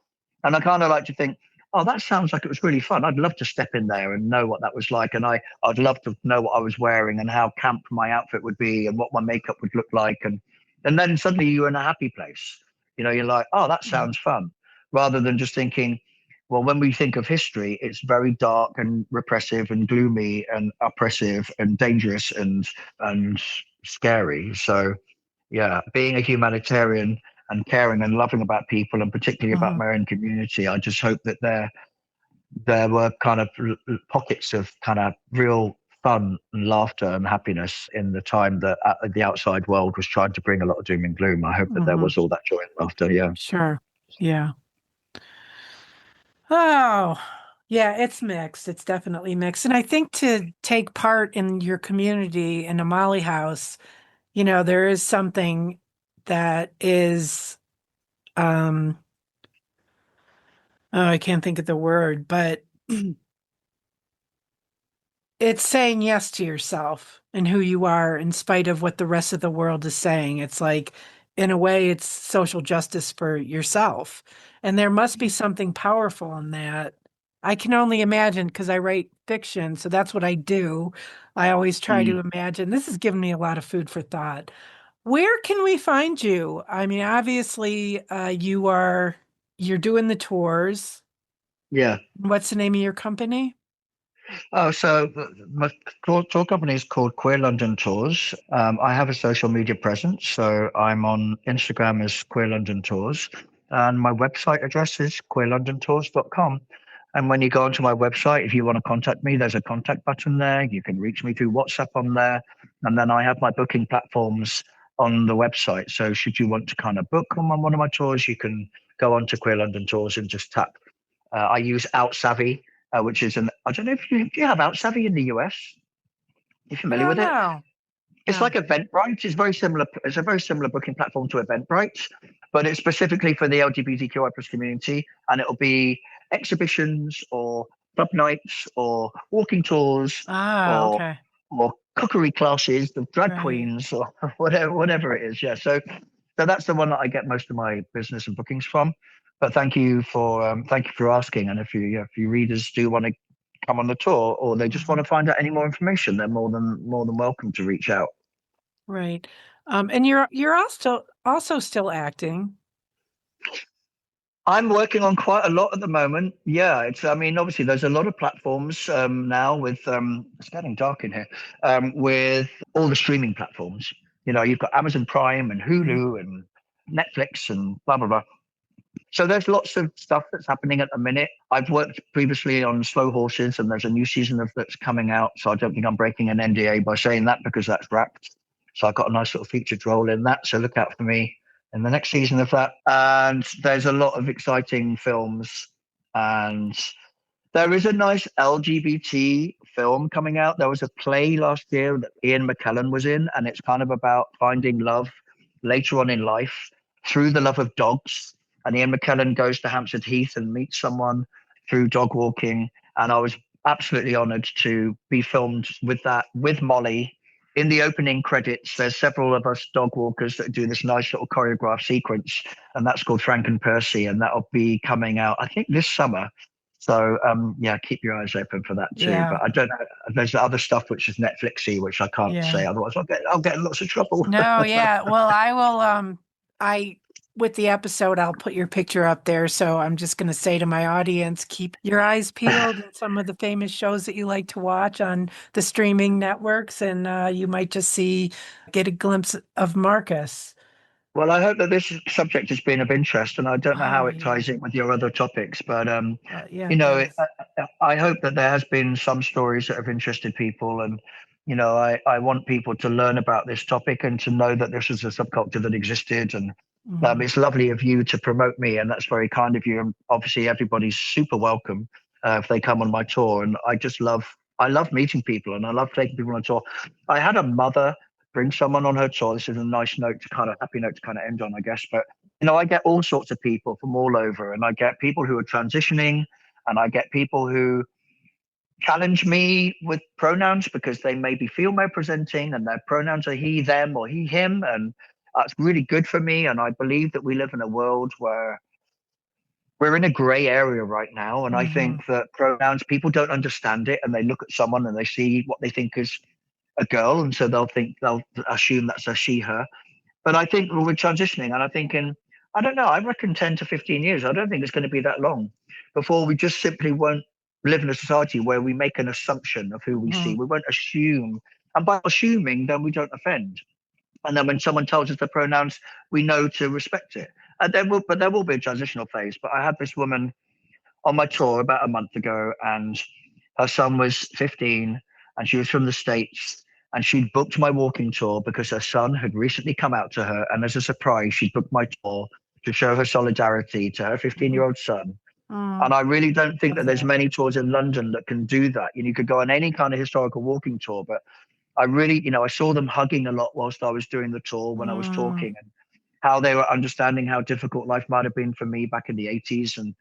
And I kind of like to think, oh, that sounds like it was really fun. I'd love to step in there and know what that was like. And I'd love to know what I was wearing, and how camp my outfit would be, and what my makeup would look like. And then suddenly you're in a happy place. You're like, oh, that Mhm. sounds fun. Rather than just thinking, well, when we think of history, it's very dark and repressive and gloomy and oppressive and dangerous and scary. So yeah, being a humanitarian and caring and loving about people, and particularly about Mhm. my own community, I just hope that there were kind of pockets of kind of real fun and laughter and happiness in the time that the outside world was trying to bring a lot of doom and gloom. I hope that there Mhm. was all that joy and laughter. Yeah. Sure. Yeah. Oh, yeah, it's mixed. It's definitely mixed. And I think to take part in your community in a Molly house, there is something that is, um, Oh, I can't think of the word, but it's saying yes to yourself and who you are in spite of what the rest of the world is saying. It's like, in a way, it's social justice for yourself. And there must be something powerful in that. I can only imagine because I write fiction, so that's what I do. I always try to Mm, imagine. This has given me a lot of food for thought. Where can we find you? I mean, obviously, you're doing the tours. yeah. What's the name of your company? Oh, so my tour company is called Queer London Tours. I have a social media presence, so I'm on Instagram as Queer London Tours, and my website address is queerlondontours.com. And when you go onto my website, if you want to contact me, there's a contact button there. You can reach me through WhatsApp on there, and then I have my booking platforms on the website. So should you want to kind of book on one of my tours, you can go on to Queer London Tours and just tap. I use OutSavvy, which is I don't know if do you have OutSavvy in the US? You familiar No, with it? no, It's no. like Eventbrite. It's very similar. It's a very similar booking platform to Eventbrite, but it's specifically for the LGBTQI plus community, and it'll be exhibitions or club nights or walking tours Ah, or okay. or cookery classes of drag Right. queens or whatever it is. Yeah. So that's the one that I get most of my business and bookings from. But thank you for asking. And if you readers do want to come on the tour or they just want Mhm. to find out any more information, they're more than welcome to reach out. Right. And you're also still acting. I'm working on quite a lot at the moment. Yeah, I mean, obviously, there's a lot of platforms now with, it's getting dark in here, with all the streaming platforms. You know, you've got Amazon Prime and Mhm. Hulu and Netflix and blah, blah, blah. So there's lots of stuff that's happening at the minute. I've worked previously on Slow Horses, and there's a new season of that's coming out. So I don't think I'm breaking an NDA by saying that because that's wrapped. So I've got a nice little featured role in that. So look out for me in the next season of that. And there's a lot of exciting films, and there is a nice LGBT film coming out. There was a play last year that Ian McKellen was in, and it's kind of about finding love later on in life through the love of dogs. And Ian McKellen goes to Hampstead Heath and meets someone through dog walking. And I was absolutely honored to be filmed with that with Molly. In the opening credits, there's several of us dog walkers that do this nice little choreographed sequence, and that's called Frank and Percy, and that'll be coming out, I think, this summer. So yeah, keep your eyes open for that too. Yeah. But I don't know. There's other stuff which is Netflixy, which I can't say. Yeah. Otherwise, I'll get in lots of trouble. No, yeah. Well, I will I with the episode I'll put your picture up there. So I'm just going to say to my audience, keep your eyes peeled on some of the famous shows that you like to watch on the streaming networks and you might just get a glimpse of Marcus. Well, I hope that this subject has been of interest, and I don't know how Oh, it yeah. ties in with your other topics, but Yeah, you it know, does. I hope that there has been some stories that have interested people, and I want people to learn about this topic and to know that this is a subculture that existed, and Mhm. it's lovely of you to promote me, and that's very kind of you. And obviously, everybody's super welcome if they come on my tour, and I love meeting people, and I love taking people on a tour. I had a mother bring someone on her tour. This is a nice note to kind of happy note to kind of end on, I guess. But I get all sorts of people from all over, and I get people who are transitioning, and I get people who challenge me with pronouns because they may be female presenting, and their pronouns are he, them, or he, him, and that's really good for me. And I believe that we live in a world where we're in a gray area right now, and I Mhm. think that pronouns people don't understand it, and they look at someone and they see what they think is a girl, and so they'll assume that's a she her. But I think we're transitioning, and I'm thinking, I don't know, I reckon 10 to 15 years, I don't think it's going to be that long before we just simply won't live in a society where we make an assumption of who we see. Mhm. We won't assume. And by assuming, then we don't offend. And then when someone tells us the pronouns, we know to respect it. And there will be a transitional phase. But I had this woman on my tour about a month ago, and her son was 15, and she was from the States. And she'd booked my walking tour because her son had recently come out to her. And as a surprise, she booked my tour to show her solidarity to her 15-year-old son. And Mm. I really don't think Love that there's that. many tours in London that can do that. You could go on any kind of historical walking tour, but I really, I saw them hugging a lot whilst I was doing the tour when I was Mm. talking, and how they were understanding how difficult life might have been for me back in the 80s, and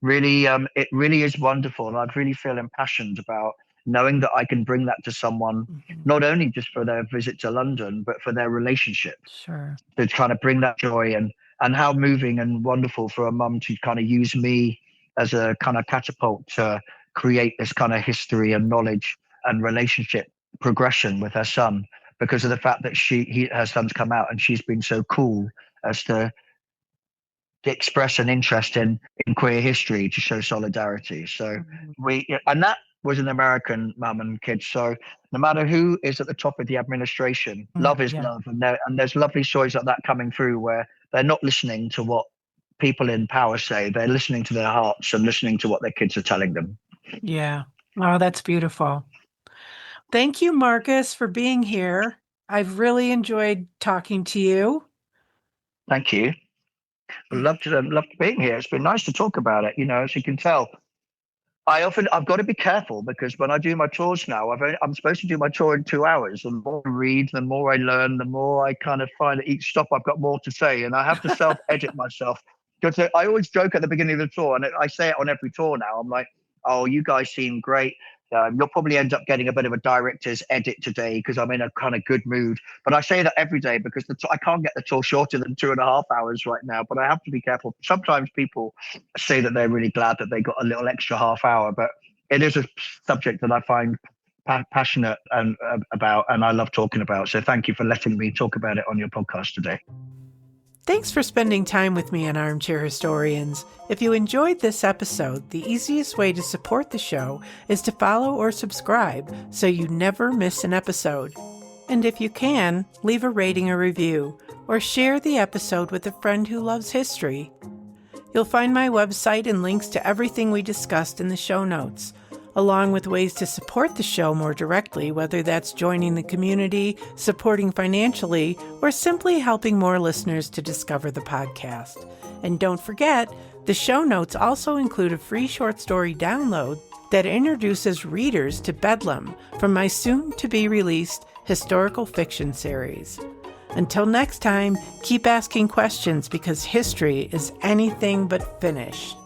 really, it really is wonderful. And I really feel impassioned about knowing that I can bring that to someone, not only just for their visit to London, but for their relationship. Sure. To kind of bring that joy, and how moving and wonderful for a mum to kind of use me as a kind of catapult to create this kind of history and knowledge and relationship progression with her son, because of the fact that her son's come out and she's been so cool as to express an interest in queer history to show solidarity. So and that was an American mum and kids. So no matter who is at the top of the administration, love is love. And there's lovely stories like that coming through where they're not listening to what people in power say. They're listening to their hearts and listening to what their kids are telling them. Yeah. Oh, that's beautiful. Thank you, Marcus, for being here. I've really enjoyed talking to you. Thank you. I love being here. It's been nice to talk about it. As you can tell, I've got to be careful, because when I do my tours now, I'm supposed to do my tour in 2 hours. The more I read, the more I learn, the more I kind of find at each stop I've got more to say, and I have to self-edit myself. Because I always joke at the beginning of the tour, and I say it on every tour now. I'm like, oh, you guys seem great. You'll probably end up getting a bit of a director's edit today because I'm in a kind of good mood. But I say that every day because I can't get the tour shorter than 2.5 hours right now. But I have to be careful. Sometimes people say that they're really glad that they got a little extra half hour. But it is a subject that I find passionate about, and I love talking about. So thank you for letting me talk about it on your podcast today. Thanks for spending time with me on Armchair Historians. If you enjoyed this episode, the easiest way to support the show is to follow or subscribe so you never miss an episode. And if you can, leave a rating or review, or share the episode with a friend who loves history. You'll find my website and links to everything we discussed in the show notes, along with ways to support the show more directly, whether that's joining the community, supporting financially, or simply helping more listeners to discover the podcast. And don't forget, the show notes also include a free short story download that introduces readers to Bedlam from my soon-to-be-released historical fiction series. Until next time, keep asking questions, because history is anything but finished.